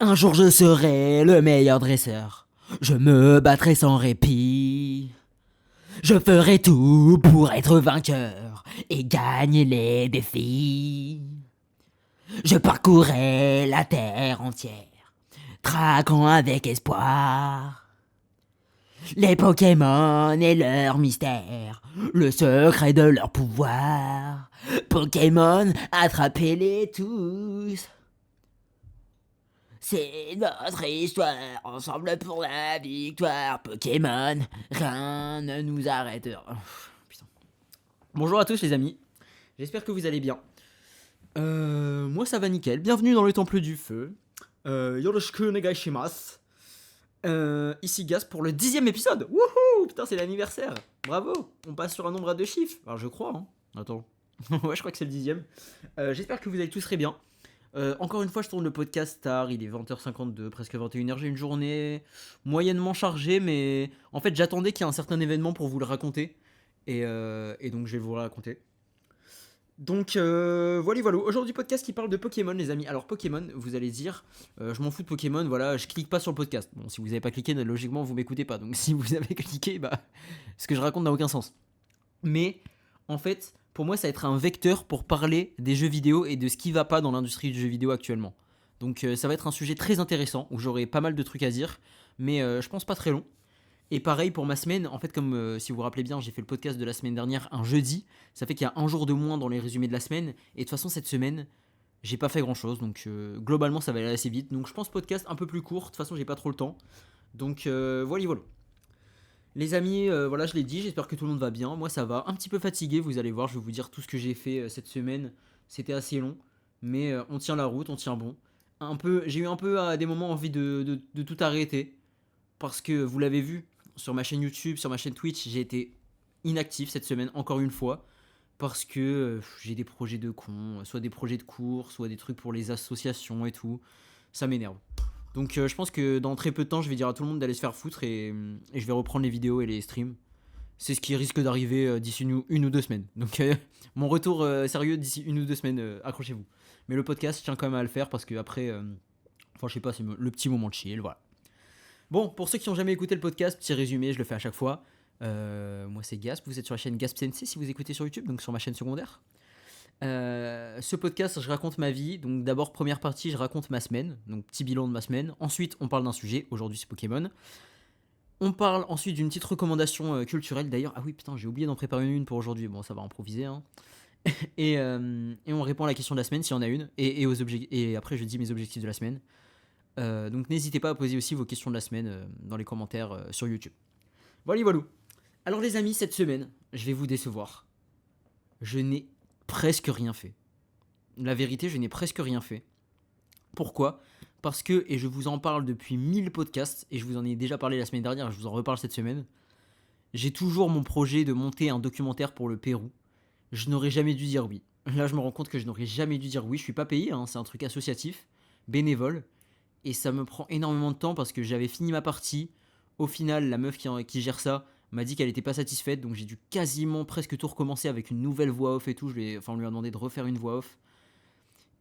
Un jour je serai le meilleur dresseur. Je me battrai sans répit. Je ferai tout pour être vainqueur et gagner les défis. Je parcourrai la terre entière, traquant avec espoir les Pokémon et leur mystère, le secret de leur pouvoir. Pokémon, attrapez-les tous. C'est notre histoire, ensemble pour la victoire. Pokémon, rien ne nous arrêtera. Putain. Bonjour à tous les amis, j'espère que vous allez bien. Moi ça va nickel, bienvenue dans le Temple du Feu. Yoroshiku onegaishimasu. Ici Gas pour le 10ème épisode. Wouhou, putain c'est l'anniversaire. Bravo, on passe sur un nombre à deux chiffres. Alors je crois, hein. Attends. Ouais, je crois que c'est le 10ème. J'espère que vous allez tous très bien. Encore une fois, je tourne le podcast tard, il est 20h52, presque 21h. J'ai une journée moyennement chargée, mais en fait, j'attendais qu'il y ait un certain événement pour vous le raconter. Et donc, je vais vous le raconter. Donc, voilà. Aujourd'hui, podcast qui parle de Pokémon, les amis. Alors, Pokémon, vous allez dire, je m'en fous de Pokémon, voilà, je clique pas sur le podcast. Bon, si vous n'avez pas cliqué, logiquement, vous m'écoutez pas. Donc, si vous avez cliqué, bah, ce que je raconte n'a aucun sens. Mais, en fait, pour moi, ça va être un vecteur pour parler des jeux vidéo et de ce qui va pas dans l'industrie du jeu vidéo actuellement. Donc ça va être un sujet très intéressant où j'aurai pas mal de trucs à dire, mais je pense pas très long. Et pareil pour ma semaine, en fait comme si vous vous rappelez bien, j'ai fait le podcast de la semaine dernière un jeudi, ça fait qu'il y a un jour de moins dans les résumés de la semaine, et de toute façon cette semaine, j'ai pas fait grand chose, donc globalement ça va aller assez vite. Donc je pense podcast un peu plus court, de toute façon j'ai pas trop le temps. Donc voilà. Les amis, voilà, je l'ai dit, j'espère que tout le monde va bien. Moi, ça va. Un petit peu fatigué, vous allez voir, je vais vous dire tout ce que j'ai fait cette semaine. C'était assez long, mais on tient la route, on tient bon. J'ai eu un peu à des moments envie de tout arrêter, parce que vous l'avez vu, sur ma chaîne YouTube, sur ma chaîne Twitch, j'ai été inactif cette semaine, encore une fois, parce que j'ai des projets de con, soit des projets de cours, soit des trucs pour les associations et tout. Ça m'énerve. Donc je pense que dans très peu de temps, je vais dire à tout le monde d'aller se faire foutre et je vais reprendre les vidéos et les streams. C'est ce qui risque d'arriver d'ici une ou deux semaines. Donc mon retour sérieux d'ici une ou deux semaines, accrochez-vous. Mais le podcast, je tiens quand même à le faire parce que après, enfin je sais pas, c'est le petit moment de chill, voilà. Bon, pour ceux qui n'ont jamais écouté le podcast, petit résumé, je le fais à chaque fois. Moi c'est Gasp, vous êtes sur la chaîne Gasp CNC si vous écoutez sur YouTube, donc sur ma chaîne secondaire. Ce podcast, je raconte ma vie. Donc d'abord, première partie, je raconte ma semaine. Donc petit bilan de ma semaine. Ensuite, on parle d'un sujet. Aujourd'hui, c'est Pokémon. On parle ensuite d'une petite recommandation culturelle. D'ailleurs, ah oui, putain, j'ai oublié d'en préparer une pour aujourd'hui. Bon, ça va improviser. Hein. Et on répond à la question de la semaine s'il y en a une. Et après, je dis mes objectifs de la semaine. Donc n'hésitez pas à poser aussi vos questions de la semaine dans les commentaires sur YouTube. Voilà. Alors les amis, cette semaine, je vais vous décevoir. Je n'ai presque rien fait. La vérité, je n'ai presque rien fait. Pourquoi ? Parce que, et je vous en parle depuis 1000 podcasts, et je vous en ai déjà parlé la semaine dernière, et je vous en reparle cette semaine, j'ai toujours mon projet de monter un documentaire pour le Pérou. Je n'aurais jamais dû dire oui. Là, je me rends compte que je n'aurais jamais dû dire oui. Je suis pas payé, hein, c'est un truc associatif, bénévole, et ça me prend énormément de temps parce que j'avais fini ma partie. Au final, la meuf qui gère ça m'a dit qu'elle n'était pas satisfaite, donc j'ai dû quasiment presque tout recommencer avec une nouvelle voix off et tout. On lui a demandé de refaire une voix off.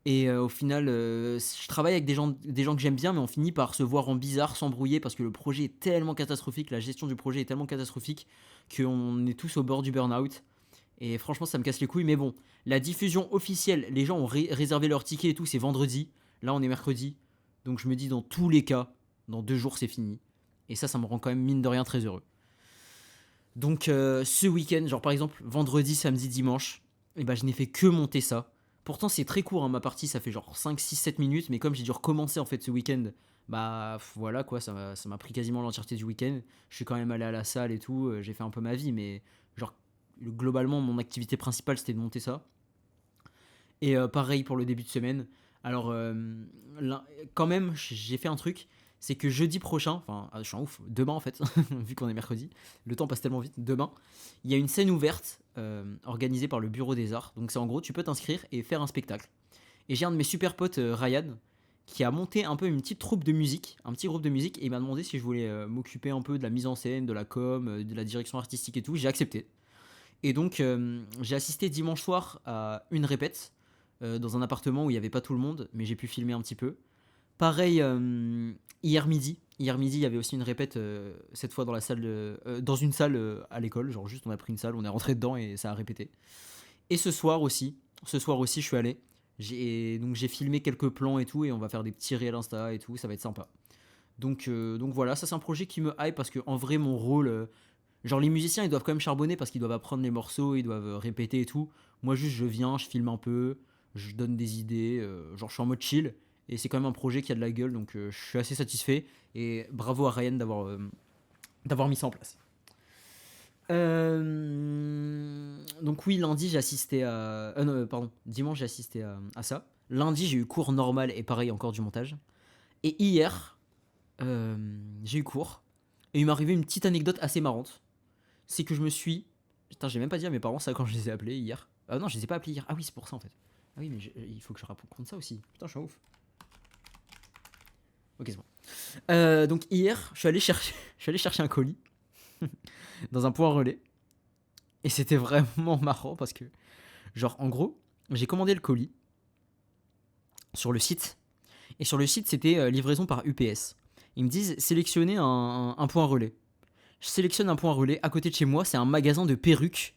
Et au final, je travaille avec des gens que j'aime bien, mais on finit par se voir en bizarre, s'embrouiller, parce que le projet est tellement catastrophique, la gestion du projet est tellement catastrophique, qu'on est tous au bord du burn-out. Et franchement, ça me casse les couilles. Mais bon, la diffusion officielle, les gens ont réservé leur ticket et tout, c'est vendredi. Là, on est mercredi. Donc je me dis, dans tous les cas, dans 2 jours, c'est fini. Et ça me rend quand même, mine de rien, très heureux. Donc ce week-end, genre par exemple, vendredi, samedi, dimanche, et ben, je n'ai fait que monter ça. Pourtant, c'est très court, hein, ma partie, ça fait genre 5, 6, 7 minutes, mais comme j'ai dû recommencer en fait ce week-end, bah voilà quoi, ça m'a pris quasiment l'entièreté du week-end. Je suis quand même allé à la salle et tout, j'ai fait un peu ma vie, mais genre globalement, mon activité principale c'était de monter ça. Et pareil pour le début de semaine. Alors, quand même, j'ai fait un truc, c'est que jeudi prochain, enfin, je suis en ouf, demain en fait, vu qu'on est mercredi, le temps passe tellement vite, demain, il y a une scène ouverte organisée par le Bureau des Arts. Donc c'est en gros, tu peux t'inscrire et faire un spectacle. Et j'ai un de mes super potes, Ryan, qui a monté un peu une petite troupe de musique, un petit groupe de musique, et il m'a demandé si je voulais m'occuper un peu de la mise en scène, de la com, de la direction artistique et tout. J'ai accepté. Et donc, j'ai assisté dimanche soir à une répète dans un appartement où il n'y avait pas tout le monde, mais j'ai pu filmer un petit peu. Pareil, hier midi, il y avait aussi une répète, cette fois dans la salle, dans une salle à l'école. Genre juste on a pris une salle, on est rentré dedans et ça a répété. Et ce soir aussi je suis allé. Donc j'ai filmé quelques plans et tout et on va faire des petits réels Insta et tout, ça va être sympa. Donc voilà, ça c'est un projet qui me hype parce que en vrai mon rôle, genre les musiciens ils doivent quand même charbonner parce qu'ils doivent apprendre les morceaux, ils doivent répéter et tout. Moi juste je viens, je filme un peu, je donne des idées, genre je suis en mode chill. Et c'est quand même un projet qui a de la gueule, donc je suis assez satisfait. Et bravo à Ryan d'avoir mis ça en place. Donc oui, lundi j'ai assisté à... non, pardon, dimanche j'ai assisté à ça. Lundi j'ai eu cours normal et pareil encore du montage. Et hier, euh, j'ai eu cours. Et il m'est arrivé une petite anecdote assez marrante. C'est que je me suis... Putain, j'ai même pas dit à mes parents ça quand je les ai appelés hier. Ah non, je les ai pas appelés hier. Ah oui, c'est pour ça en fait. Ah oui, mais il faut que je raconte ça aussi. Putain, je suis un ouf. Ok, c'est bon. Donc hier, je suis allé chercher un colis dans un point relais. Et c'était vraiment marrant parce que, genre, en gros, j'ai commandé le colis sur le site. Et sur le site, c'était livraison par UPS. Ils me disent sélectionnez un point relais. Je sélectionne un point relais. À côté de chez moi, c'est un magasin de perruques.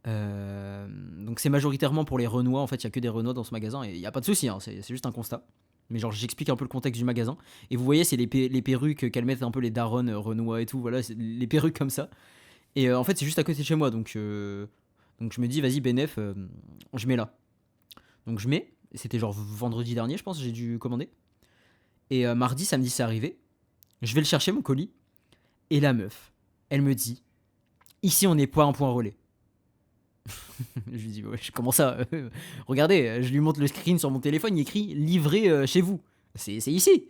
Donc c'est majoritairement pour les Renois. En fait, il y a que des Renois dans ce magasin. Et il n'y a pas de souci, hein, c'est juste un constat. Mais genre, j'explique un peu le contexte du magasin. Et vous voyez, c'est les perruques qu'elles mettent un peu les darons Renois et tout. Voilà, c'est les perruques comme ça. Et en fait, c'est juste à côté de chez moi. Donc je me dis, vas-y, Benef, je mets là. Donc je mets. C'était genre vendredi dernier, je pense, j'ai dû commander. Et mardi, samedi, c'est arrivé. Je vais le chercher, mon colis. Et la meuf, elle me dit, ici, on n'est pas un point relais. Je lui dis, ouais, comment ça regardez, je lui montre le screen sur mon téléphone, il écrit livré chez vous. C'est ici.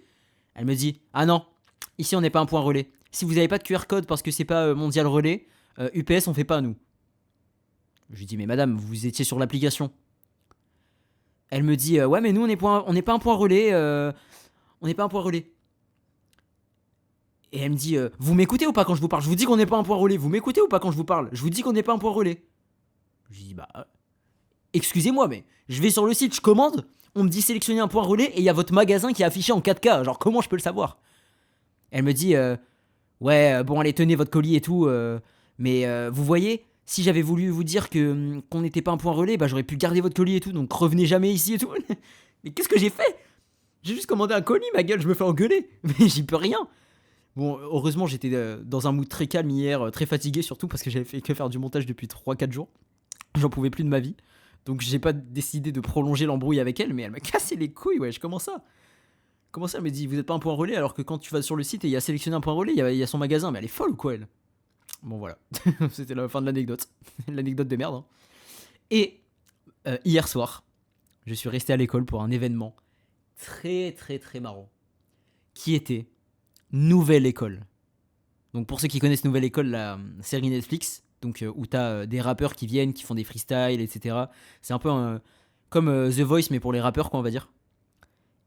Elle me dit, ah non, ici on n'est pas un point relais. Si vous n'avez pas de QR code parce que c'est pas mondial relais, UPS on fait pas nous. Je lui dis, mais madame, vous étiez sur l'application. Elle me dit, ouais, mais nous on n'est pas un point relais. On n'est pas un point relais. Et elle me dit, vous m'écoutez ou pas quand je vous parle? Je vous dis qu'on n'est pas un point relais. Vous m'écoutez ou pas quand je vous parle? Je vous dis qu'on n'est pas un point relais. Je lui dis, bah, excusez-moi, mais je vais sur le site, je commande, on me dit sélectionner un point relais et il y a votre magasin qui est affiché en 4K. Genre, comment je peux le savoir? Elle me dit, ouais, bon, allez, tenez votre colis et tout, mais vous voyez, si j'avais voulu vous dire qu'on n'était pas un point relais, bah j'aurais pu garder votre colis et tout, donc revenez jamais ici et tout. Mais qu'est-ce que j'ai fait? J'ai juste commandé un colis, ma gueule, je me fais engueuler. Mais j'y peux rien. Bon, heureusement, j'étais dans un mood très calme hier, très fatigué surtout parce que j'avais fait que faire du montage depuis 3 4 jours. J'en pouvais plus de ma vie. Donc j'ai pas décidé de prolonger l'embrouille avec elle, mais elle m'a cassé les couilles, wesh, comment ça? Comment ça, elle me dit, vous êtes pas un point relais alors que quand tu vas sur le site et il y a sélectionné un point relais, il y a son magasin, mais elle est folle ou quoi, elle? Bon, voilà. C'était la fin de l'anecdote. L'anecdote de merde, hein. Et hier soir, je suis resté à l'école pour un événement très très très marrant qui était Nouvelle École. Donc pour ceux qui connaissent Nouvelle École, la série Netflix, donc où t'as des rappeurs qui viennent, qui font des freestyles, etc. C'est un peu comme The Voice, mais pour les rappeurs, quoi, on va dire.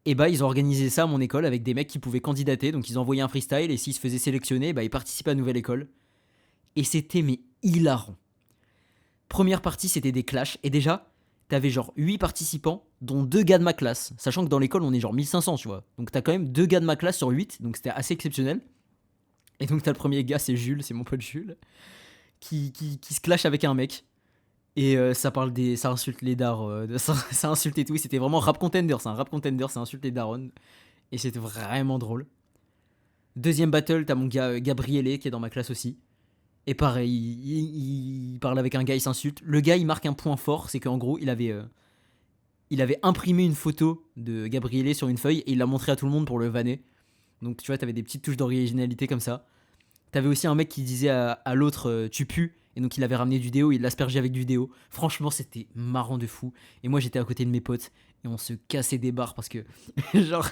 Et bah, ils ont organisé ça à mon école avec des mecs qui pouvaient candidater. Donc ils envoyaient un freestyle et s'ils se faisaient sélectionner, bah, ils participaient à Nouvelle École. Et c'était mais hilarant. Première partie, c'était des clashs. Et déjà, t'avais genre 8 participants, dont 2 gars de ma classe. Sachant que dans l'école, on est genre 1500, tu vois. Donc t'as quand même 2 gars de ma classe sur 8. Donc c'était assez exceptionnel. Et donc t'as le premier gars, c'est Jules, c'est mon pote Jules, qui se clash avec un mec. Et ça insulte les darons, ça insulte et tout. C'était vraiment rap contender, c'est un rap contender, ça insulte les darons. Et c'était vraiment drôle. Deuxième battle, t'as mon gars Gabriele qui est dans ma classe aussi. Et pareil, il parle avec un gars, il s'insulte. Le gars, il marque un point fort, c'est qu'en gros, il avait imprimé une photo de Gabriele sur une feuille et il l'a montré à tout le monde pour le vanner. Donc tu vois, t'avais des petites touches d'originalité comme ça. T'avais aussi un mec qui disait à l'autre tu pues. Et donc il avait ramené du déo, il l'aspergeait avec du déo. Franchement, c'était marrant de fou. Et moi, j'étais à côté de mes potes et on se cassait des barres parce que, genre.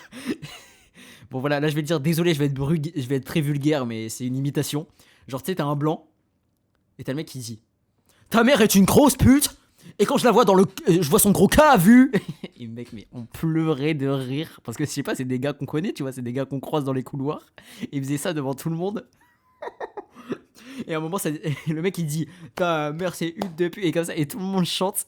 Bon, voilà, là je vais le dire, désolé, je vais être très vulgaire, mais c'est une imitation. Genre, tu sais, t'as un blanc et t'as le mec qui dit ta mère est une grosse pute. Et quand je la vois je vois son gros cas à vue. Et mec, mais on pleurait de rire. Parce que je sais pas, c'est des gars qu'on connaît, tu vois, c'est des gars qu'on croise dans les couloirs. Et ils faisaient ça devant tout le monde. Et à un moment, le mec il dit ta mère c'est une de pute. Et comme ça, et tout le monde chante.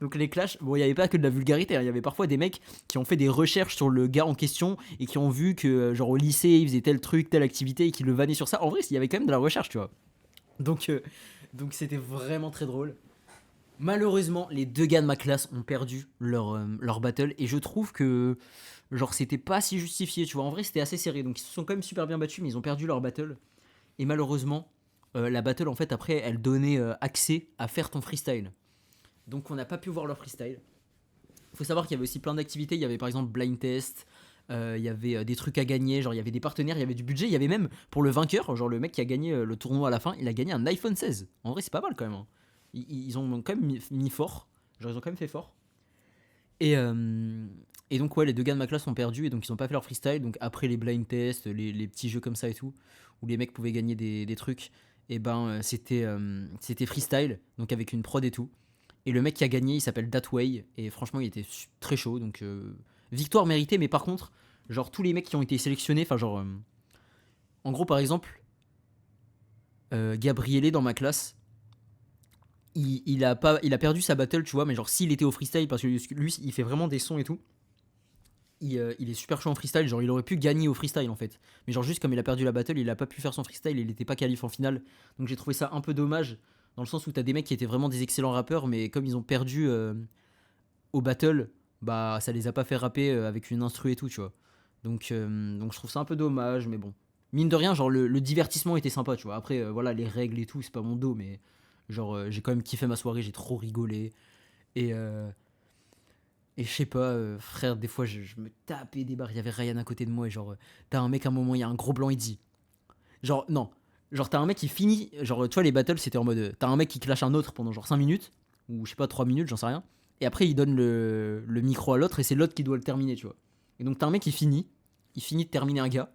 Donc les clashs, bon, il y avait pas que de la vulgarité, hein. Il y avait parfois des mecs qui ont fait des recherches sur le gars en question et qui ont vu que, genre, au lycée, il faisait tel truc, telle activité et qui le vannaient sur ça. En vrai, il y avait quand même de la recherche, tu vois. Donc, donc c'était vraiment très drôle. Malheureusement, les deux gars de ma classe ont perdu leur battle et je trouve que, genre, c'était pas si justifié, tu vois. En vrai, c'était assez serré, donc ils se sont quand même super bien battus, mais ils ont perdu leur battle. Et malheureusement, la battle, en fait, après, elle donnait accès à faire ton freestyle. Donc on n'a pas pu voir leur freestyle. Il faut savoir qu'il y avait aussi plein d'activités. Il y avait par exemple blind test, il y avait des trucs à gagner, genre il y avait des partenaires, il y avait du budget, il y avait même pour le vainqueur, genre le mec qui a gagné le tournoi à la fin, il a gagné un iPhone 16. En vrai, c'est pas mal quand même, hein. Ils ont quand même mis fort, genre ils ont quand même fait fort. Et, euh, et donc ouais, les deux gars de ma classe ont perdu et donc ils ont pas fait leur freestyle. Donc après les blind tests, les petits jeux comme ça et tout, où les mecs pouvaient gagner des trucs, et ben c'était freestyle, donc avec une prod et tout. Et le mec qui a gagné, il s'appelle Datway. Et franchement, il était très chaud. Donc, victoire méritée. Mais par contre, genre, tous les mecs qui ont été sélectionnés, enfin, genre, en gros, par exemple, Gabriele dans ma classe, il a perdu sa battle, tu vois. Mais genre, s'il était au freestyle, parce que lui, il fait vraiment des sons et tout, il est super chaud en freestyle. Genre, il aurait pu gagner au freestyle en fait. Mais genre, juste comme il a perdu la battle, il a pas pu faire son freestyle. Il était pas qualif en finale. Donc, j'ai trouvé ça un peu dommage. Dans le sens où t'as des mecs qui étaient vraiment des excellents rappeurs, mais comme ils ont perdu au battle, bah ça les a pas fait rapper avec une instru et tout, tu vois. Donc je trouve ça un peu dommage, mais bon. Mine de rien, genre le divertissement était sympa, tu vois. Après, voilà, les règles et tout, c'est pas mon dos, mais genre j'ai quand même kiffé ma soirée, j'ai trop rigolé. Et, euh, et je sais pas, frère, des fois je me tapais des barres, il y avait Ryan à côté de moi, et genre, t'as un mec à un moment, il y a un gros blanc, il dit. Genre, non. Genre, t'as un mec qui finit. Genre, tu vois, les battles, c'était en mode. T'as un mec qui clash un autre pendant genre 5 minutes, ou je sais pas, 3 minutes, j'en sais rien. Et après, il donne le micro à l'autre, et c'est l'autre qui doit le terminer, tu vois. Et donc, t'as un mec qui finit. Il finit de terminer un gars.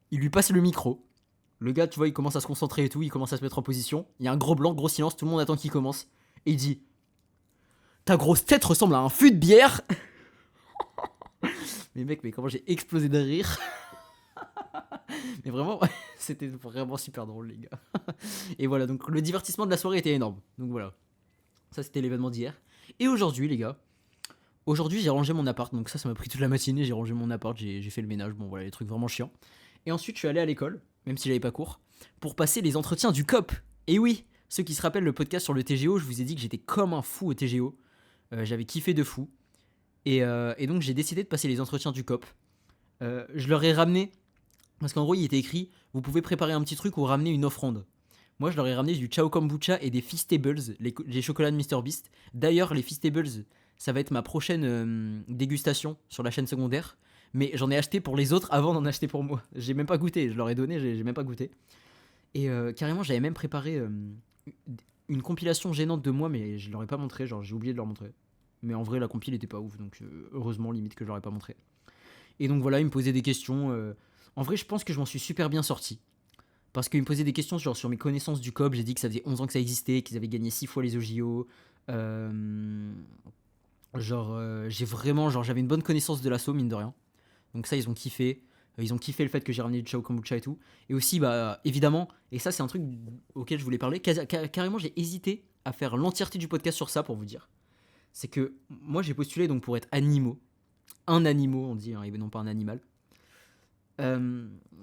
Il lui passe le micro. Le gars, tu vois, il commence à se concentrer et tout. Il commence à se mettre en position. Il y a un gros blanc, gros silence. Tout le monde attend qu'il commence. Et il dit: ta grosse tête ressemble à un fût de bière. Mais mec, mais comment j'ai explosé de rire. Mais vraiment, c'était vraiment super drôle, les gars. Et voilà, donc le divertissement de la soirée était énorme. Donc voilà, ça c'était l'événement d'hier. Et aujourd'hui, les gars, aujourd'hui j'ai rangé mon appart. Donc ça m'a pris toute la matinée. J'ai rangé mon appart, j'ai fait le ménage. Bon voilà, les trucs vraiment chiants. Et ensuite, je suis allé à l'école, même si j'avais pas cours, pour passer les entretiens du COP. Et oui, ceux qui se rappellent le podcast sur le TGO, je vous ai dit que j'étais comme un fou au TGO. J'avais kiffé de fou. Et donc j'ai décidé de passer les entretiens du COP. Je leur ai ramené, parce qu'en gros il était écrit, vous pouvez préparer un petit truc ou ramener une offrande. Moi je leur ai ramené du Ciao Kombucha et des Feastables, les chocolats de MrBeast. D'ailleurs les Feastables, ça va être ma prochaine dégustation sur la chaîne secondaire. Mais j'en ai acheté pour les autres avant d'en acheter pour moi. J'ai même pas goûté, je leur ai donné, j'ai même pas goûté. Et carrément j'avais même préparé une compilation gênante de moi, mais je leur ai pas montré, genre j'ai oublié de leur montrer. Mais en vrai la compile était pas ouf, donc heureusement limite que je leur ai pas montré. Et donc voilà, il me posait des questions. En vrai, je pense que je m'en suis super bien sorti. Parce qu'il me posait des questions genre, sur mes connaissances du COP. J'ai dit que ça faisait 11 ans que ça existait, qu'ils avaient gagné 6 fois les OJO. J'ai vraiment, genre, j'avais une bonne connaissance de l'assaut, mine de rien. Donc ça, ils ont kiffé. Ils ont kiffé le fait que j'ai ramené du Chao Kombucha et tout. Et aussi, bah, évidemment, et ça, c'est un truc auquel je voulais parler. Carrément, j'ai hésité à faire l'entièreté du podcast sur ça pour vous dire. C'est que moi, j'ai postulé donc pour être animaux. Un animal, on dit, hein, et non pas un animal.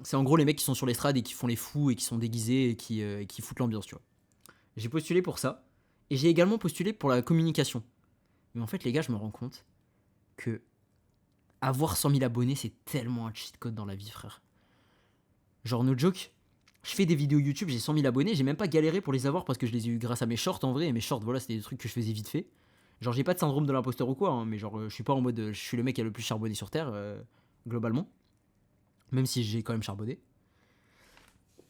C'est en gros les mecs qui sont sur l'estrade et qui font les fous et qui sont déguisés et qui foutent l'ambiance, tu vois. J'ai postulé pour ça. Et j'ai également postulé pour la communication. Mais en fait, les gars, je me rends compte que avoir 100 000 abonnés, c'est tellement un cheat code dans la vie, frère. Genre, no joke, je fais des vidéos YouTube, j'ai 100 000 abonnés, j'ai même pas galéré pour les avoir parce que je les ai eu grâce à mes shorts en vrai. Et mes shorts, voilà, c'était des trucs que je faisais vite fait. Genre, j'ai pas de syndrome de l'imposteur ou quoi, hein, mais genre, je suis pas en mode je suis le mec qui a le plus charbonné sur Terre, globalement. Même si j'ai quand même charbonné.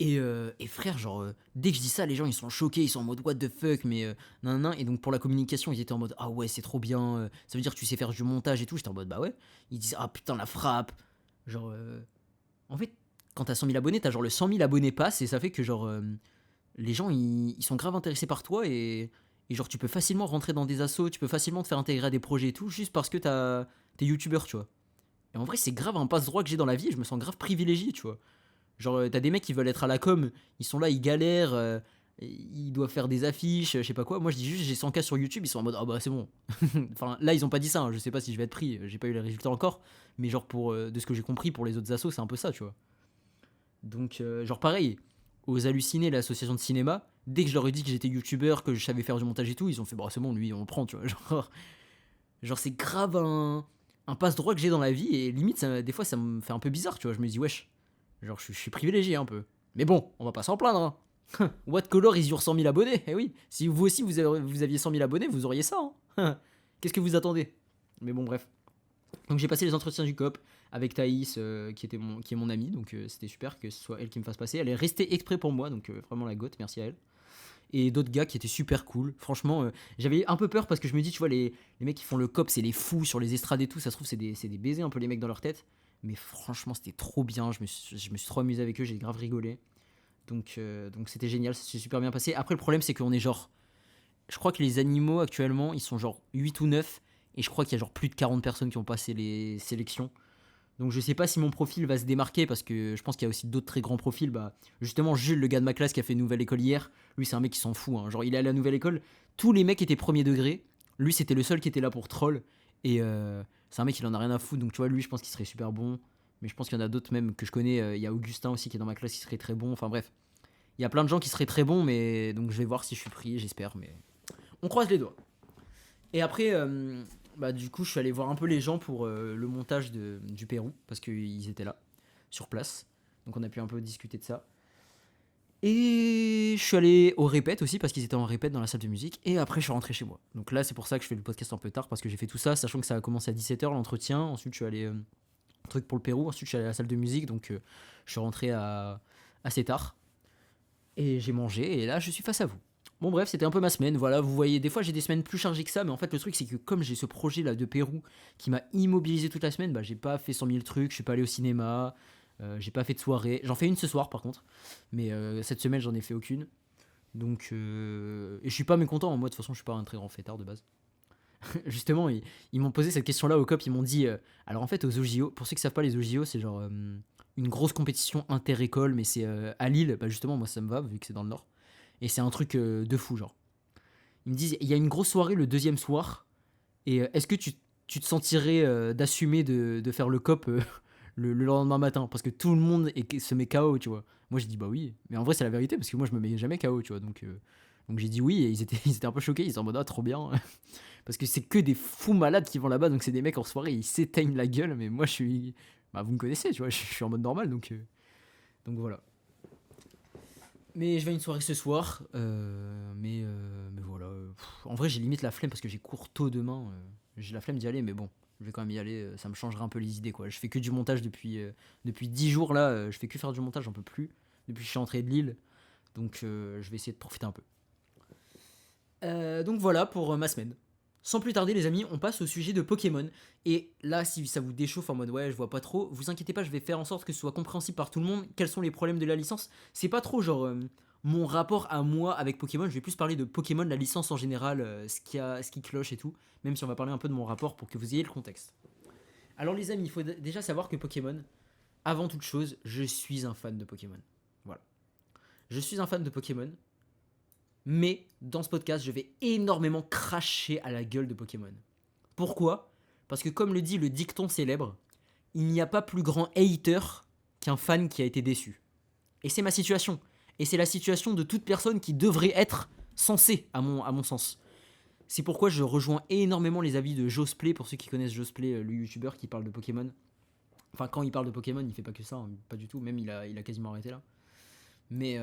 Et frère, genre, dès que je dis ça, les gens ils sont choqués, ils sont en mode what the fuck, mais nan, nan. Et donc pour la communication, ils étaient en mode ah ouais, c'est trop bien, ça veut dire que tu sais faire du montage et tout. J'étais en mode bah ouais. Ils disent ah putain, la frappe. Genre, en fait, quand t'as 100 000 abonnés, t'as genre le 100 000 abonnés passe et ça fait que genre, les gens ils sont grave intéressés par toi et genre, tu peux facilement rentrer dans des assos, tu peux facilement te faire intégrer à des projets et tout, juste parce que t'es youtubeur, tu vois. Et en vrai, c'est grave un passe-droit que j'ai dans la vie et je me sens grave privilégié, tu vois. Genre, t'as des mecs qui veulent être à la com, ils sont là, ils galèrent il doit faire des affiches, je sais pas quoi. Moi, je dis juste, j'ai 100K sur YouTube, ils sont en mode, ah bah c'est bon. Enfin, là, ils ont pas dit ça, hein. Je sais pas si je vais être pris, j'ai pas eu les résultats encore. Mais genre, de ce que j'ai compris, pour les autres assos, c'est un peu ça, tu vois. Donc, genre, pareil, aux hallucinés, l'association de cinéma, dès que je leur ai dit que j'étais youtubeur, que je savais faire du montage et tout, ils ont fait, bah c'est bon, lui, on le prend, tu vois. Genre c'est grave un passe-droit que j'ai dans la vie, et limite, des fois, ça me fait un peu bizarre, tu vois. Je me dis, wesh, genre, je suis privilégié un peu. Mais bon, on va pas s'en plaindre, hein. What Color is your 100 000 abonnés? Eh oui, si vous aussi vous aviez 100 000 abonnés, vous auriez ça, hein. Qu'est-ce que vous attendez? Mais bon, bref. Donc j'ai passé les entretiens du COP avec Thaïs, qui est mon amie, donc c'était super que ce soit elle qui me fasse passer. Elle est restée exprès pour moi, donc vraiment la gote, merci à elle. Et d'autres gars qui étaient super cool. Franchement, j'avais un peu peur parce que je me dis, tu vois, les mecs qui font le COP, c'est les fous sur les estrades et tout. Ça se trouve, c'est des baisers un peu les mecs dans leur tête. Mais franchement, c'était trop bien. Je me suis trop amusé avec eux, j'ai grave rigolé. Donc c'était génial, ça s'est super bien passé. Après, le problème, c'est qu'on est genre. Je crois que les animaux actuellement, ils sont genre 8 ou 9. Et je crois qu'il y a genre plus de 40 personnes qui ont passé les sélections. Donc je sais pas si mon profil va se démarquer parce que je pense qu'il y a aussi d'autres très grands profils. Bah, justement, Jules, le gars de ma classe qui a fait une nouvelle école hier, lui c'est un mec qui s'en fout, hein. Genre il est allé à la nouvelle école, tous les mecs étaient premier degré. Lui c'était le seul qui était là pour troll. Et c'est un mec, il en a rien à foutre. Donc tu vois, lui je pense qu'il serait super bon. Mais je pense qu'il y en a d'autres même que je connais. Il y a Augustin aussi qui est dans ma classe qui serait très bon. Enfin bref, il y a plein de gens qui seraient très bons. Mais donc je vais voir si je suis pris, j'espère. Mais on croise les doigts. Et après, bah, du coup, je suis allé voir un peu les gens pour le montage du Pérou, parce qu'ils étaient là, sur place. Donc on a pu un peu discuter de ça. Et je suis allé au répète aussi, parce qu'ils étaient en répète dans la salle de musique. Et après, je suis rentré chez moi. Donc là, c'est pour ça que je fais le podcast un peu tard, parce que j'ai fait tout ça, sachant que ça a commencé à 17h l'entretien. Ensuite, je suis allé truc pour le Pérou. Ensuite, je suis allé à la salle de musique, donc je suis rentré assez tard. Et j'ai mangé, et là, je suis face à vous. Bon bref, c'était un peu ma semaine, voilà, vous voyez, des fois j'ai des semaines plus chargées que ça, mais en fait le truc c'est que comme j'ai ce projet là de Pérou qui m'a immobilisé toute la semaine, bah j'ai pas fait 100 000 trucs, je suis pas allé au cinéma, j'ai pas fait de soirée, j'en fais une ce soir par contre, mais cette semaine j'en ai fait aucune, donc et je suis pas mécontent, moi de toute façon je suis pas un très grand fêtard de base. Justement, ils m'ont posé cette question là au COP, ils m'ont dit, alors en fait aux OJO, pour ceux qui savent pas les OJO c'est genre une grosse compétition inter-école, mais c'est à Lille, bah justement moi ça me va vu que c'est dans le nord. Et c'est un truc de fou, genre. Ils me disent, il y a une grosse soirée le deuxième soir, et est-ce que tu te sentirais d'assumer de faire le COP le lendemain matin? Parce que tout le monde se met KO, tu vois. Moi, j'ai dit, bah oui. Mais en vrai, c'est la vérité, parce que moi, je me mets jamais KO, tu vois. Donc j'ai dit oui, et ils étaient un peu choqués, ils étaient en mode, ah, trop bien. Parce que c'est que des fous malades qui vont là-bas, donc c'est des mecs en soirée, ils s'éteignent la gueule, mais moi, je suis. Bah, vous me connaissez, tu vois, je suis en mode normal, donc voilà. Mais je vais à une soirée ce soir. Mais voilà. En vrai, j'ai limite la flemme parce que j'ai cours tôt demain. J'ai la flemme d'y aller, mais bon, je vais quand même y aller. Ça me changera un peu les idées, quoi. Je fais que du montage depuis 10 jours là. Je fais que faire du montage, j'en peux plus. Depuis que je suis entré de Lille. Donc je vais essayer de profiter un peu. Donc voilà pour ma semaine. Sans plus tarder les amis, on passe au sujet de Pokémon. Et là, si ça vous déchauffe en mode ouais, je vois pas trop, vous inquiétez pas, je vais faire en sorte que ce soit compréhensible par tout le monde. Quels sont les problèmes de la licence? C'est pas trop genre mon rapport à moi avec Pokémon, je vais plus parler de Pokémon, la licence en général, ce qui cloche et tout. Même si on va parler un peu de mon rapport pour que vous ayez le contexte. Alors les amis, il faut déjà savoir que Pokémon, avant toute chose, je suis un fan de Pokémon. Voilà. Je suis un fan de Pokémon. Mais dans ce podcast, je vais énormément cracher à la gueule de Pokémon. Pourquoi? Parce que comme le dit le dicton célèbre, il n'y a pas plus grand hater qu'un fan qui a été déçu. Et c'est ma situation. Et c'est la situation de toute personne qui devrait être censée, à mon sens. C'est pourquoi je rejoins énormément les avis de Josplay, pour ceux qui connaissent Josplay, le youtubeur qui parle de Pokémon. Enfin, quand il parle de Pokémon, il fait pas que ça, hein, pas du tout. Même il a quasiment arrêté là. Mais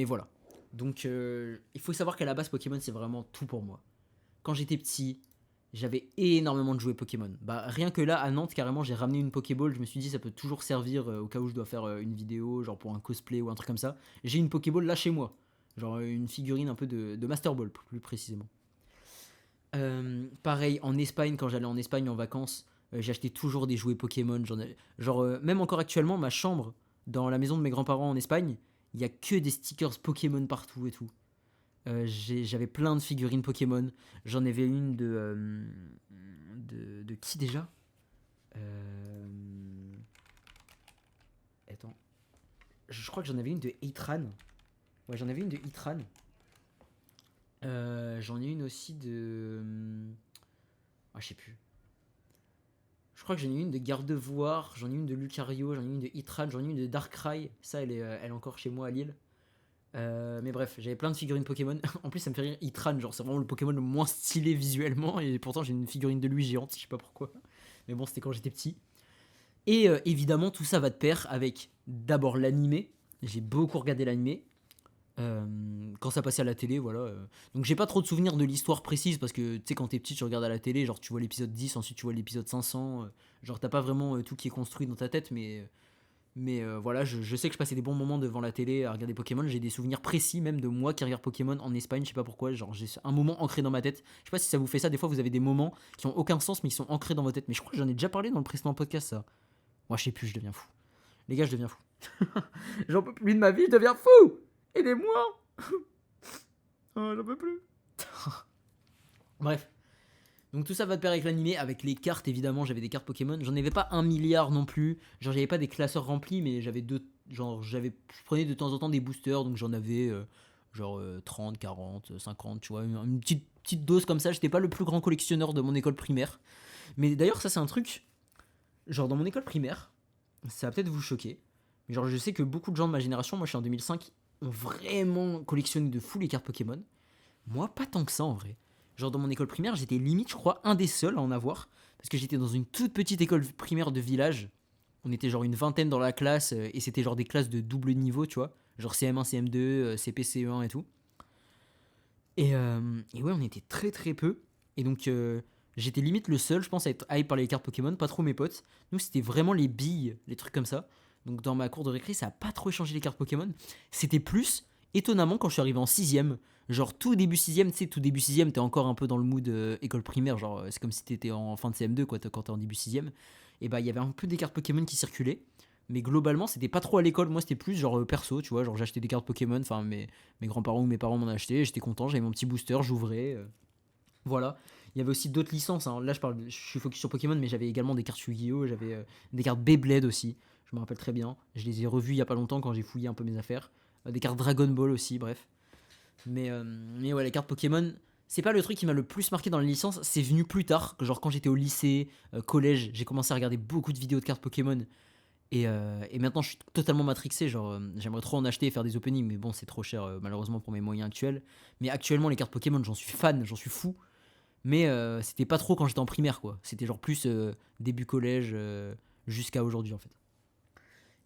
voilà. Donc, il faut savoir qu'à la base, Pokémon, c'est vraiment tout pour moi. Quand j'étais petit, j'avais énormément de jouets Pokémon. Bah, rien que là, à Nantes, carrément, j'ai ramené une Pokéball. Je me suis dit, ça peut toujours servir au cas où je dois faire une vidéo, genre pour un cosplay ou un truc comme ça. J'ai une Pokéball là chez moi. Genre une figurine un peu de Master Ball, plus précisément. Pareil, en Espagne, quand j'allais en Espagne en vacances, j'achetais toujours des jouets Pokémon. Genre, même encore actuellement, ma chambre, dans la maison de mes grands-parents en Espagne, il y a que des stickers Pokémon partout et tout. J'avais plein de figurines Pokémon. J'en avais une de qui déjà? euh, Attends. Je crois que j'en avais une de Eitran. Ouais, j'en avais une de Hitran. J'en ai une aussi de... Ah, je sais plus. Je crois que j'en ai une de Gardevoir, j'en ai une de Lucario, j'en ai une de Hitran, j'en ai une de Darkrai. Ça, elle est encore chez moi à Lille. Mais bref, j'avais plein de figurines Pokémon. En plus, ça me fait rire Hitran, genre c'est vraiment le Pokémon le moins stylé visuellement. Et pourtant, j'ai une figurine de lui géante, je sais pas pourquoi. Mais bon, c'était quand j'étais petit. Et évidemment, tout ça va de pair avec d'abord l'animé. J'ai beaucoup regardé l'animé. Quand ça passait à la télé, voilà. Donc j'ai pas trop de souvenirs de l'histoire précise parce que tu sais, quand t'es petit, tu regardes à la télé, genre tu vois l'épisode 10, ensuite tu vois l'épisode 500. Genre t'as pas vraiment tout qui est construit dans ta tête, mais voilà, je sais que je passais des bons moments devant la télé à regarder Pokémon. J'ai des souvenirs précis même de moi qui regarde Pokémon en Espagne, je sais pas pourquoi. Genre j'ai un moment ancré dans ma tête. Je sais pas si ça vous fait ça, des fois vous avez des moments qui ont aucun sens mais qui sont ancrés dans votre tête. Mais je crois que j'en ai déjà parlé dans le précédent podcast, ça. Moi je sais plus, je deviens fou. Les gars, je deviens fou. J'en peux plus de ma vie, je deviens fou. Aidez-moi. Oh, j'en peux plus. Bref. Donc tout ça va de pair avec l'animé, avec les cartes évidemment, j'avais des cartes Pokémon. J'en avais pas 1 milliard non plus. Genre j'avais pas des classeurs remplis, mais j'avais deux. Genre je prenais de temps en temps des boosters, donc j'en avais 30, 40, 50, tu vois, une petite dose comme ça. J'étais pas le plus grand collectionneur de mon école primaire. Mais d'ailleurs, ça c'est un truc. Genre dans mon école primaire, ça va peut-être vous choquer. Mais genre je sais que beaucoup de gens de ma génération, moi je suis en 2005, ont vraiment collectionné de fou les cartes Pokémon. Moi, pas tant que ça en vrai. Genre dans mon école primaire, j'étais limite, je crois, un des seuls à en avoir. Parce que j'étais dans une toute petite école primaire de village. On était genre une vingtaine dans la classe et c'était genre des classes de double niveau, tu vois. Genre CM1, CM2, CP, CE1 et tout. Et ouais, on était très très peu. Et donc j'étais limite le seul, je pense, à être hype par les cartes Pokémon, pas trop mes potes. Nous, c'était vraiment les billes, les trucs comme ça. Donc dans ma cour de récré, ça a pas trop échangé les cartes Pokémon. C'était plus, étonnamment, quand je suis arrivé en 6ème. Genre tout début 6ème, tu sais, tout début 6ème, t'es encore un peu dans le mood école primaire. Genre c'est comme si t'étais en fin de CM2 quoi, quand t'es en début 6ème. Et bah il y avait un peu des cartes Pokémon qui circulaient. Mais globalement, c'était pas trop à l'école. Moi, c'était plus genre perso, tu vois. Genre j'achetais des cartes Pokémon. Enfin, mes grands-parents ou mes parents m'en achetaient. J'étais content, j'avais mon petit booster, j'ouvrais. Voilà. Il y avait aussi d'autres licences, hein. Là, je suis focus sur Pokémon, mais j'avais également des cartes Yu-Gi-Oh! J'avais des cartes Beyblade aussi. Je me rappelle très bien. Je les ai revues il y a pas longtemps quand j'ai fouillé un peu mes affaires. Des cartes Dragon Ball aussi, bref. Mais ouais, les cartes Pokémon, c'est pas le truc qui m'a le plus marqué dans la licence. C'est venu plus tard, genre quand j'étais au lycée, collège, j'ai commencé à regarder beaucoup de vidéos de cartes Pokémon. Et maintenant, je suis totalement matrixé. Genre, j'aimerais trop en acheter et faire des openings, mais bon, c'est trop cher malheureusement pour mes moyens actuels. Mais actuellement, les cartes Pokémon, j'en suis fan, j'en suis fou. Mais c'était pas trop quand j'étais en primaire, quoi. C'était genre plus début collège jusqu'à aujourd'hui, en fait.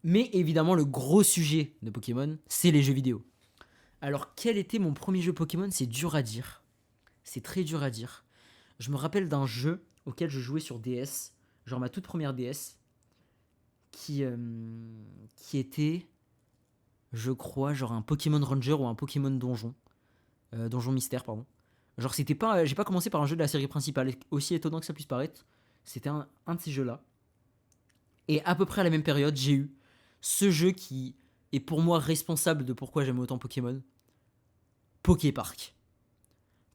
Mais évidemment, le gros sujet de Pokémon, c'est les jeux vidéo. Alors, quel était mon premier jeu Pokémon? C'est dur à dire. C'est très dur à dire. Je me rappelle d'un jeu auquel je jouais sur DS, genre ma toute première DS, qui, euh, qui était, je crois, genre un Pokémon Ranger ou un Pokémon Donjon. Donjon Mystère, pardon. Genre, c'était pas. J'ai pas commencé par un jeu de la série principale, aussi étonnant que ça puisse paraître. C'était un de ces jeux-là. Et à peu près à la même période, j'ai eu ce jeu qui est pour moi responsable de pourquoi j'aime autant Pokémon. Poképark.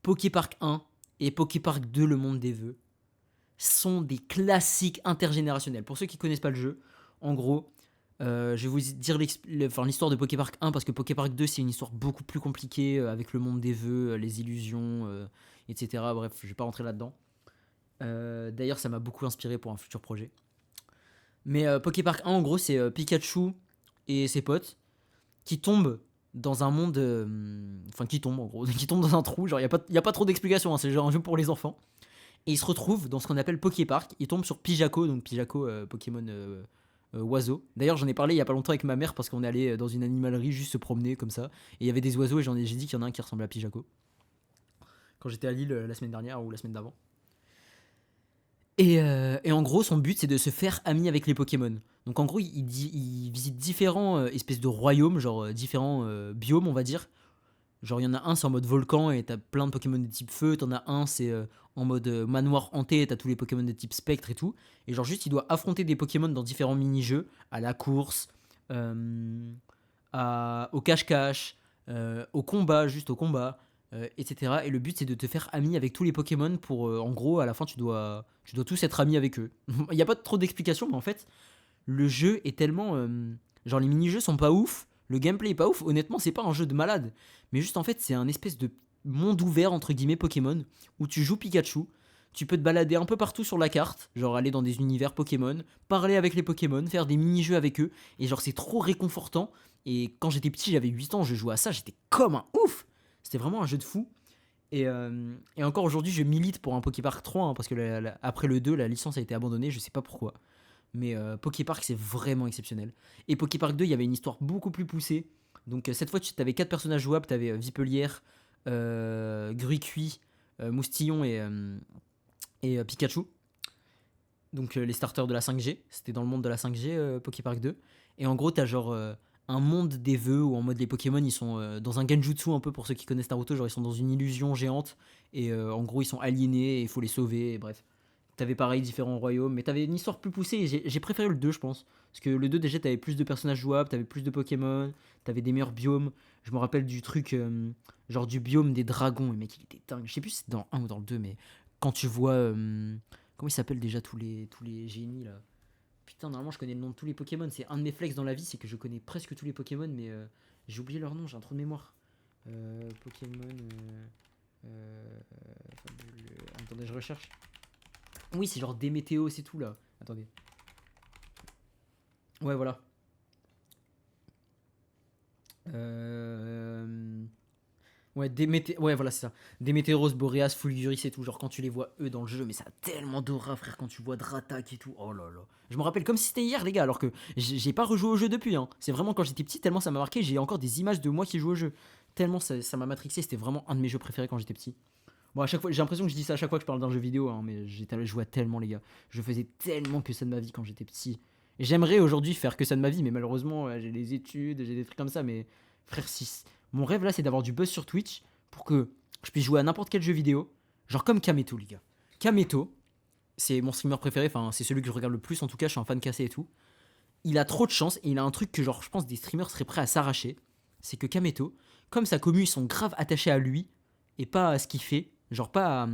Poképark 1 et Poképark 2, le monde des vœux, sont des classiques intergénérationnels. Pour ceux qui connaissent pas le jeu, en gros, je vais vous dire l'histoire de Poképark 1 parce que Poképark 2 c'est une histoire beaucoup plus compliquée avec le monde des vœux, les illusions, etc. Bref, je vais pas rentrer là-dedans. D'ailleurs, ça m'a beaucoup inspiré pour un futur projet. Mais Poképark 1, en gros, c'est Pikachu et ses potes qui tombent dans un monde. Enfin, qui tombent en gros, qui tombent dans un trou. Genre, il n'y a pas trop d'explications, hein, c'est genre un jeu pour les enfants. Et ils se retrouvent dans ce qu'on appelle Poképark. Ils tombent sur Pijako, donc Pijako, Pokémon oiseau. D'ailleurs, j'en ai parlé il y a pas longtemps avec ma mère parce qu'on est allé dans une animalerie juste se promener comme ça. Et il y avait des oiseaux et j'ai dit qu'il y en a un qui ressemblait à Pijako. Quand j'étais à Lille la semaine dernière ou la semaine d'avant. Et en gros, son but, c'est de se faire ami avec les Pokémon. Donc en gros, il visite différents espèces de royaumes, genre différents biomes, on va dire. Genre, il y en a un, c'est en mode volcan et t'as plein de Pokémon de type feu. T'en as un, c'est en mode manoir hanté et t'as tous les Pokémon de type spectre et tout. Et genre, juste, il doit affronter des Pokémon dans différents mini-jeux, à la course, au cache-cache, au combat, juste au combat, etc. Et le but, c'est de te faire ami avec tous les Pokémon pour, en gros, à la fin, tu dois tous être ami avec eux. Il n'y a pas trop d'explications, mais en fait, le jeu est tellement. Genre, les mini-jeux sont pas ouf. Le gameplay est pas ouf, honnêtement, c'est pas un jeu de malade. Mais juste en fait, c'est un espèce de monde ouvert, entre guillemets, Pokémon, où tu joues Pikachu. Tu peux te balader un peu partout sur la carte, genre aller dans des univers Pokémon, parler avec les Pokémon, faire des mini-jeux avec eux. Et genre, c'est trop réconfortant. Et quand j'étais petit, j'avais 8 ans, je jouais à ça, j'étais comme un ouf. C'était vraiment un jeu de fou. Et encore aujourd'hui, je milite pour un Poképark 3, hein, parce que après le 2, la licence a été abandonnée, je sais pas pourquoi. Mais Poképark, c'est vraiment exceptionnel. Et Poképark 2, il y avait une histoire beaucoup plus poussée. Donc cette fois, tu avais 4 personnages jouables, tu avais Vipelière, Gruicui, Moustillon et Pikachu. Donc les starters de la 5G. C'était dans le monde de la 5G, Poképark 2. Et en gros, t'as genre un monde des vœux où en mode les Pokémon, ils sont dans un genjutsu un peu pour ceux qui connaissent Naruto. Genre ils sont dans une illusion géante. Et en gros, ils sont aliénés et il faut les sauver. Et bref. T'avais pareil différents royaumes. Mais t'avais une histoire plus poussée. Et j'ai préféré le 2, je pense. Parce que le 2, déjà, t'avais plus de personnages jouables. T'avais plus de Pokémon. T'avais des meilleurs biomes. Je me rappelle du truc. Genre du biome des dragons. Le mec, il était dingue. Je sais plus si c'était dans le 1 ou dans le 2. Mais quand tu vois. Comment ils s'appellent déjà tous les génies là. Putain, normalement je connais le nom de tous les Pokémon. C'est un de mes flex dans la vie, c'est que je connais presque tous les Pokémon, mais j'ai oublié leur nom, j'ai un trou de mémoire. Pokémon. Attendez, je recherche. Oui, c'est genre des météos, c'est tout là. Attendez. Ouais, voilà. Euh... Ouais, ouais, voilà, c'est ça. Des Météoros, Boreas, Fulguris et tout. Genre, quand tu les vois, eux, dans le jeu, mais ça a tellement d'aura, frère, quand tu vois Dratak et tout. Oh là là. Je me rappelle comme si c'était hier, les gars, alors que j'ai pas rejoué au jeu depuis. Hein. C'est vraiment quand j'étais petit, tellement ça m'a marqué. J'ai encore des images de moi qui joue au jeu. Tellement ça m'a matrixé. C'était vraiment un de mes jeux préférés quand j'étais petit. Bon, à chaque fois, j'ai l'impression que je dis ça à chaque fois que je parle d'un jeu vidéo, hein, mais je jouais tellement, les gars. Je faisais tellement que ça de ma vie quand j'étais petit. Et j'aimerais aujourd'hui faire que ça de ma vie, mais malheureusement, j'ai des études, j'ai des trucs comme ça. Mais frère, si. Mon rêve là, c'est d'avoir du buzz sur Twitch pour que je puisse jouer à n'importe quel jeu vidéo. Genre comme Kameto, les gars. Kameto, c'est mon streamer préféré, enfin, c'est celui que je regarde le plus en tout cas, je suis un fan cassé et tout. Il a trop de chance et il a un truc que, genre, je pense des streamers seraient prêts à s'arracher. C'est que Kameto, comme sa commu, ils sont grave attachés à lui et pas à ce qu'il fait. Genre, pas à,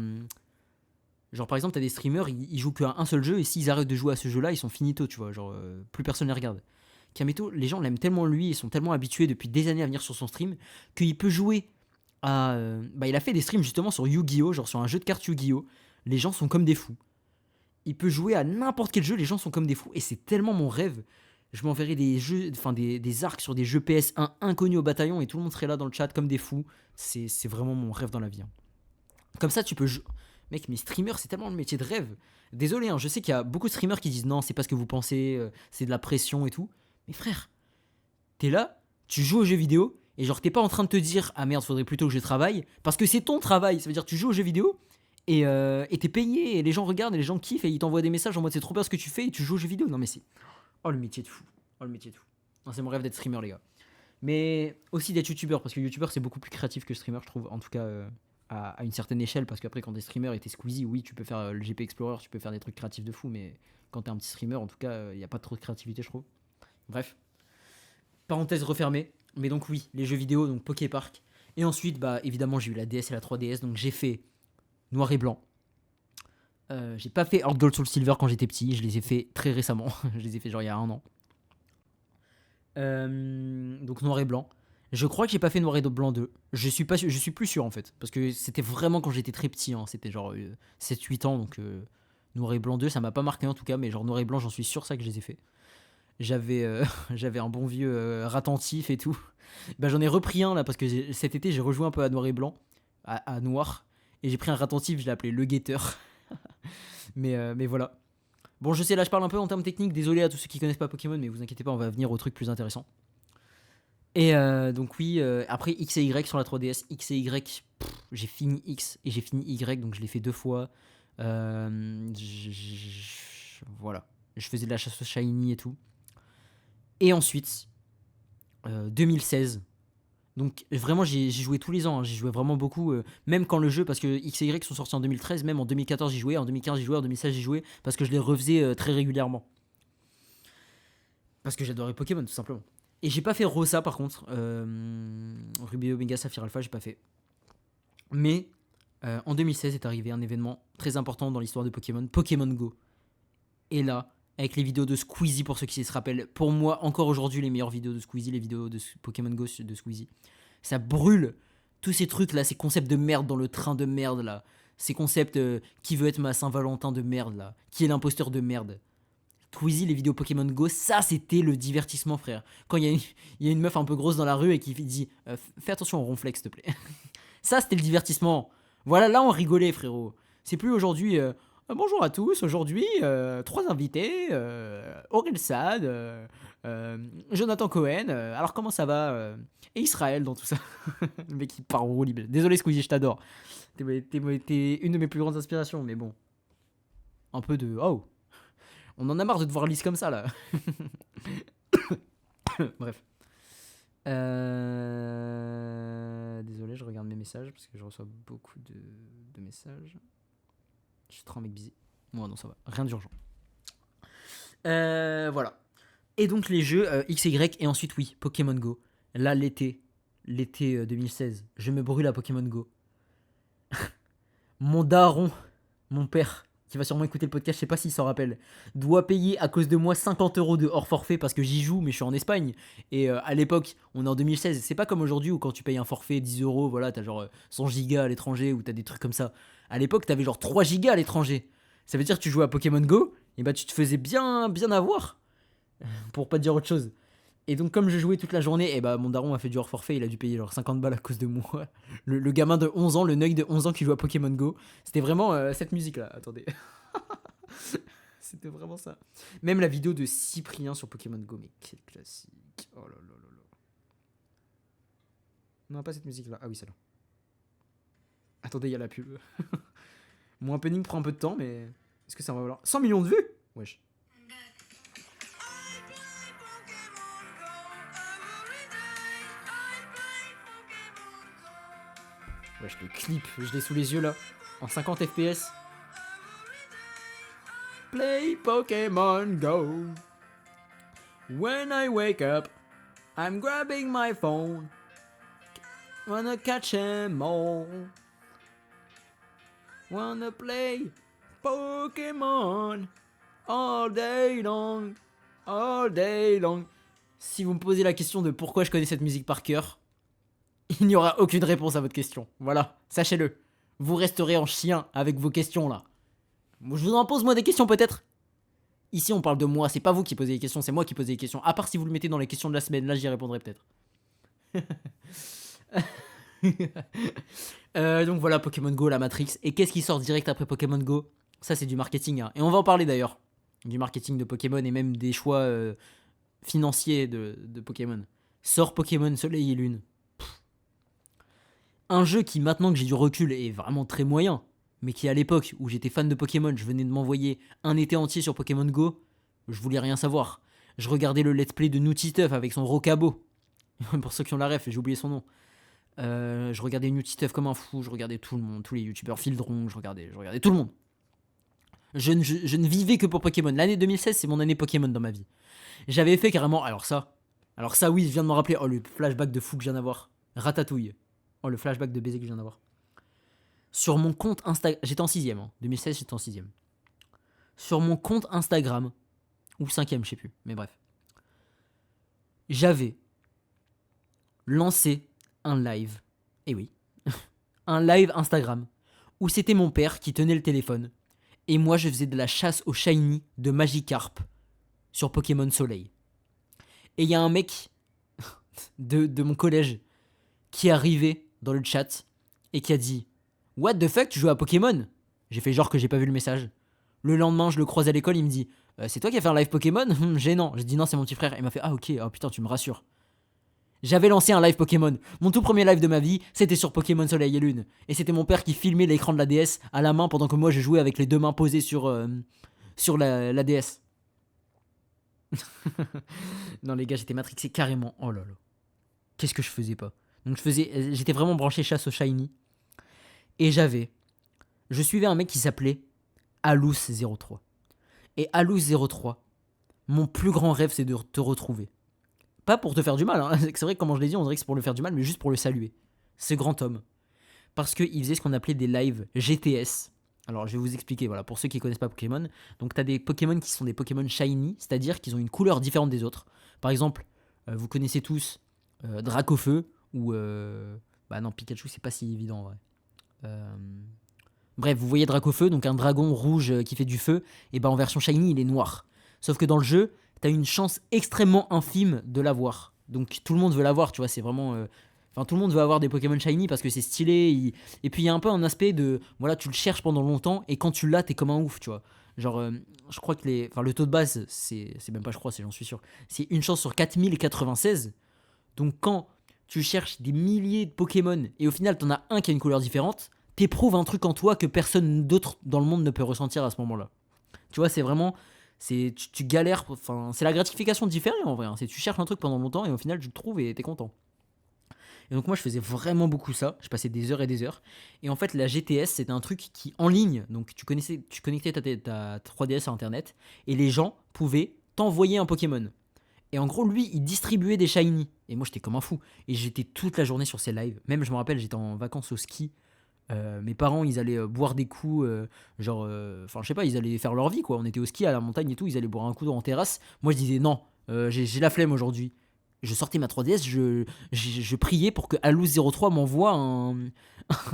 genre, par exemple, t'as des streamers, ils jouent qu'à un seul jeu et s'ils arrêtent de jouer à ce jeu-là, ils sont finito, tu vois. Genre, plus personne les regarde. Kameto, les gens l'aiment tellement lui, ils sont tellement habitués depuis des années à venir sur son stream qu'il peut jouer à. Bah, il a fait des streams justement sur Yu-Gi-Oh! Genre sur un jeu de cartes Yu-Gi-Oh! Les gens sont comme des fous. Il peut jouer à n'importe quel jeu, les gens sont comme des fous. Et c'est tellement mon rêve. Je m'enverrais des jeux, enfin des arcs sur des jeux PS1 inconnus au bataillon et tout le monde serait là dans le chat comme des fous. C'est vraiment mon rêve dans la vie. Hein. Comme ça, tu peux. Mec, mais streamer, c'est tellement le métier de rêve. Désolé, hein, je sais qu'il y a beaucoup de streamers qui disent non, c'est pas ce que vous pensez, c'est de la pression et tout. Mais frère, t'es là, tu joues aux jeux vidéo, et genre t'es pas en train de te dire ah merde, faudrait plutôt que je travaille, parce que c'est ton travail. Ça veut dire que tu joues aux jeux vidéo, et t'es payé, et les gens regardent, et les gens kiffent, et ils t'envoient des messages en mode c'est trop bien ce que tu fais, et tu joues aux jeux vidéo. Non mais c'est. Oh le métier de fou. Oh le métier de fou. Non, c'est mon rêve d'être streamer, les gars. Mais aussi d'être youtubeur, parce que youtubeur c'est beaucoup plus créatif que streamer, je trouve, en tout cas à une certaine échelle, parce qu'après quand t'es streamer et t'es Squeezie, oui, tu peux faire le GP Explorer, tu peux faire des trucs créatifs de fou, mais quand t'es un petit streamer, en tout cas, il n'y a pas trop de créativité, je trouve. Bref, parenthèse refermée. Mais donc oui, les jeux vidéo, donc Poképark. Et ensuite, bah évidemment, j'ai eu la DS et la 3DS, donc j'ai fait noir et blanc. J'ai pas fait Heart Gold Soul Silver quand j'étais petit, je les ai fait très récemment. Je les ai fait genre il y a un an. Donc noir et blanc. Je crois que j'ai pas fait noir et blanc 2. Je suis pas, je suis plus sûr en fait. Parce que c'était vraiment quand j'étais très petit. Hein. C'était genre 7-8 ans. Donc noir et blanc 2, ça m'a pas marqué en tout cas. Mais genre noir et blanc, j'en suis sûr ça que je les ai fait. J'avais j'avais un bon vieux Ratentif et tout. Bah, j'en ai repris un là parce que cet été j'ai rejoué un peu à noir et blanc. À noir. Et j'ai pris un Ratentif, je l'ai appelé le guetteur. Mais voilà. Bon, je sais, là je parle un peu en termes techniques. Désolé à tous ceux qui connaissent pas Pokémon, mais vous inquiétez pas, on va venir au truc plus intéressant. Et donc oui, après X et Y sur la 3DS, X et Y, j'ai fini X et j'ai fini Y, donc je l'ai fait 2 fois. Voilà, je faisais de la chasse au shiny et tout. Et ensuite, 2016, donc vraiment j'ai joué tous les ans, hein, j'ai joué vraiment beaucoup, même quand le jeu, parce que X et Y sont sortis en 2013, même en 2014 j'y jouais, en 2015 j'y jouais, en 2016 j'y jouais, parce que je les refaisais très régulièrement. Parce que j'adorais Pokémon tout simplement. Et j'ai pas fait Rosa par contre. Ruby Omega Saphir Alpha, j'ai pas fait. Mais en 2016 est arrivé un événement très important dans l'histoire de Pokémon, Pokémon Go. Et là, avec les vidéos de Squeezie, pour ceux qui se rappellent. Pour moi, encore aujourd'hui, les meilleures vidéos de Squeezie, les vidéos de Pokémon Go de Squeezie. Ça brûle. Tous ces trucs là, ces concepts de merde dans le train de merde là. Ces concepts qui veut être ma Saint-Valentin de merde là. Qui est l'imposteur de merde. Squeezie, les vidéos Pokémon Go, ça c'était le divertissement, frère. Quand il y a une meuf un peu grosse dans la rue et qui dit fais attention au ronflex, s'il te plaît. Ça c'était le divertissement. Voilà, là on rigolait, frérot. C'est plus aujourd'hui. Bonjour à tous, aujourd'hui 3 invités, Aurel Sad, Jonathan Cohen, alors comment ça va et Israël dans tout ça. Le mec il part en roue libre. Désolé Squeezie, je t'adore. T'es une de mes plus grandes inspirations, mais bon. Un peu de... Oh, on en a marre de te voir lisse comme ça là. Bref. Désolé, je regarde mes messages parce que je reçois beaucoup de messages. Je suis trop un mec busy. Bon, non, ça va. Rien d'urgent. Voilà. Et donc, les jeux XY et ensuite, oui, Pokémon Go. Là, l'été 2016, je me brûle à Pokémon Go. Mon daron, mon père, qui va sûrement écouter le podcast, je sais pas s'il s'en rappelle, doit payer à cause de moi 50 € de hors forfait parce que j'y joue, mais je suis en Espagne. Et à l'époque, on est en 2016. C'est pas comme aujourd'hui où quand tu payes un forfait 10 €, voilà, t'as genre 100 gigas à l'étranger ou t'as des trucs comme ça. À l'époque, t'avais genre 3 gigas à l'étranger. Ça veut dire que tu jouais à Pokémon Go, et bah tu te faisais bien avoir. Pour pas dire autre chose. Et donc, comme je jouais toute la journée, et bah mon daron m'a fait du hors forfait, il a dû payer genre 50 balles à cause de moi. Le gamin de 11 ans, le neuil de 11 ans qui joue à Pokémon Go. C'était vraiment cette musique là, attendez. C'était vraiment ça. Même la vidéo de Cyprien sur Pokémon Go, mais quel classique. Oh là là là là. Non, pas cette musique là. Ah oui, celle-là. Attendez, il y a la pub. Mon opening prend un peu de temps, mais est-ce que ça va valoir 100 millions de vues? Wesh. Wesh, le clip, je l'ai sous les yeux là. En 50 FPS. Play Pokémon Go. When I wake up, I'm grabbing my phone. Wanna catch 'em all. Wanna play Pokémon all day long. All day long. Si vous me posez la question de pourquoi je connais cette musique par cœur, il n'y aura aucune réponse à votre question. Voilà, sachez-le. Vous resterez en chien avec vos questions là. Je vous en pose moi des questions peut-être. Ici on parle de moi, c'est pas vous qui posez les questions, c'est moi qui pose les questions. À part si vous le mettez dans les questions de la semaine, là j'y répondrai peut-être. Donc voilà, Pokémon Go, la Matrix. Et qu'est-ce qui sort direct après Pokémon Go? Ça c'est du marketing, hein. Et on va en parler d'ailleurs. Du marketing de Pokémon et même des choix financiers de Pokémon. Sort Pokémon Soleil et Lune. Un jeu qui, maintenant que j'ai du recul, est vraiment très moyen, mais qui à l'époque où j'étais fan de Pokémon, je venais de m'envoyer un été entier sur Pokémon Go, je voulais rien savoir. Je regardais le let's play de Nutituff avec son Rocabo. Pour ceux qui ont la ref, j'ai oublié son nom. Je regardais Nutituff comme un fou, je regardais tout le monde, tous les youtubeurs Fieldrong, je regardais tout le monde. Je ne vivais que pour Pokémon. L'année 2016, c'est mon année Pokémon dans ma vie. J'avais fait carrément... Alors ça oui, je viens de me rappeler. Oh, le flashback de fou que je viens d'avoir. Ratatouille. Oh, le flashback de baiser que je viens d'avoir. Sur mon compte Instagram... J'étais en 6ème. Hein. 2016, j'étais en 6ème. Sur mon compte Instagram... Ou 5ème, je sais plus. Mais bref. J'avais lancé un live. Et oui. Un live Instagram. Où c'était mon père qui tenait le téléphone. Et moi, je faisais de la chasse au shiny de Magikarp. Sur Pokémon Soleil. Et il y a un mec... de mon collège... qui est arrivé dans le chat et qui a dit « What the fuck, tu joues à Pokémon ?» J'ai fait genre que j'ai pas vu le message. Le lendemain, je le croise à l'école, il me dit « C'est toi qui as fait un live Pokémon ?» Gênant. J'ai dit « Non, c'est mon petit frère. » Il m'a fait « Ah ok, oh putain, tu me rassures. » J'avais lancé un live Pokémon. Mon tout premier live de ma vie, c'était sur Pokémon Soleil et Lune. Et c'était mon père qui filmait l'écran de la DS à la main pendant que moi je jouais avec les deux mains posées sur la DS. Non les gars, j'étais matrixé carrément. Oh là là. Qu'est-ce que je faisais pas. Donc j'étais vraiment branché chasse au shiny. Et je suivais un mec qui s'appelait Alous03. Et Alous03, mon plus grand rêve c'est de te retrouver. Pas pour te faire du mal, hein. C'est vrai que comme je l'ai dit, on dirait que c'est pour le faire du mal, mais juste pour le saluer. Ce grand homme. Parce qu'il faisait ce qu'on appelait des lives GTS. Alors, je vais vous expliquer, voilà, pour ceux qui ne connaissent pas Pokémon. Donc, tu as des Pokémon qui sont des Pokémon shiny, c'est-à-dire qu'ils ont une couleur différente des autres. Par exemple, vous connaissez tous Dracofeu ou. Bah non, Pikachu, c'est pas si évident en vrai. Euh, Bref, vous voyez Dracofeu, donc un dragon rouge qui fait du feu, et bah en version shiny, il est noir. Sauf que dans le jeu, t'as une chance extrêmement infime de l'avoir. Donc tout le monde veut l'avoir, tu vois, c'est vraiment. Enfin, tout le monde veut avoir des Pokémon shiny parce que c'est stylé. Et puis il y a un peu un aspect de. Voilà, tu le cherches pendant longtemps, et quand tu l'as, t'es comme un ouf, tu vois. Genre, je crois que les. Enfin, le taux de base, c'est même pas, je crois, c'est j'en suis sûr. C'est une chance sur 4096. Donc quand tu cherches des milliers de Pokémon et au final t'en as un qui a une couleur différente, t'éprouves un truc en toi que personne d'autre dans le monde ne peut ressentir à ce moment-là. Tu vois, c'est vraiment, tu galères, enfin, c'est la gratification différée en vrai. Hein. C'est tu cherches un truc pendant longtemps et au final tu le trouves et t'es content. Et donc moi je faisais vraiment beaucoup ça, je passais des heures et des heures. Et en fait la GTS c'était un truc qui en ligne, donc tu connectais ta 3DS à internet et les gens pouvaient t'envoyer un Pokémon. Et en gros, lui, il distribuait des shiny. Et moi, j'étais comme un fou. Et j'étais toute la journée sur ses lives. Même, je me rappelle, j'étais en vacances au ski. Mes parents, ils allaient boire des coups. Enfin, je sais pas, ils allaient faire leur vie, quoi. On était au ski, à la montagne et tout. Ils allaient boire un coup en terrasse. Moi, je disais non, j'ai la flemme aujourd'hui. Je sortais ma 3DS, je priais pour que Alou03 m'envoie un,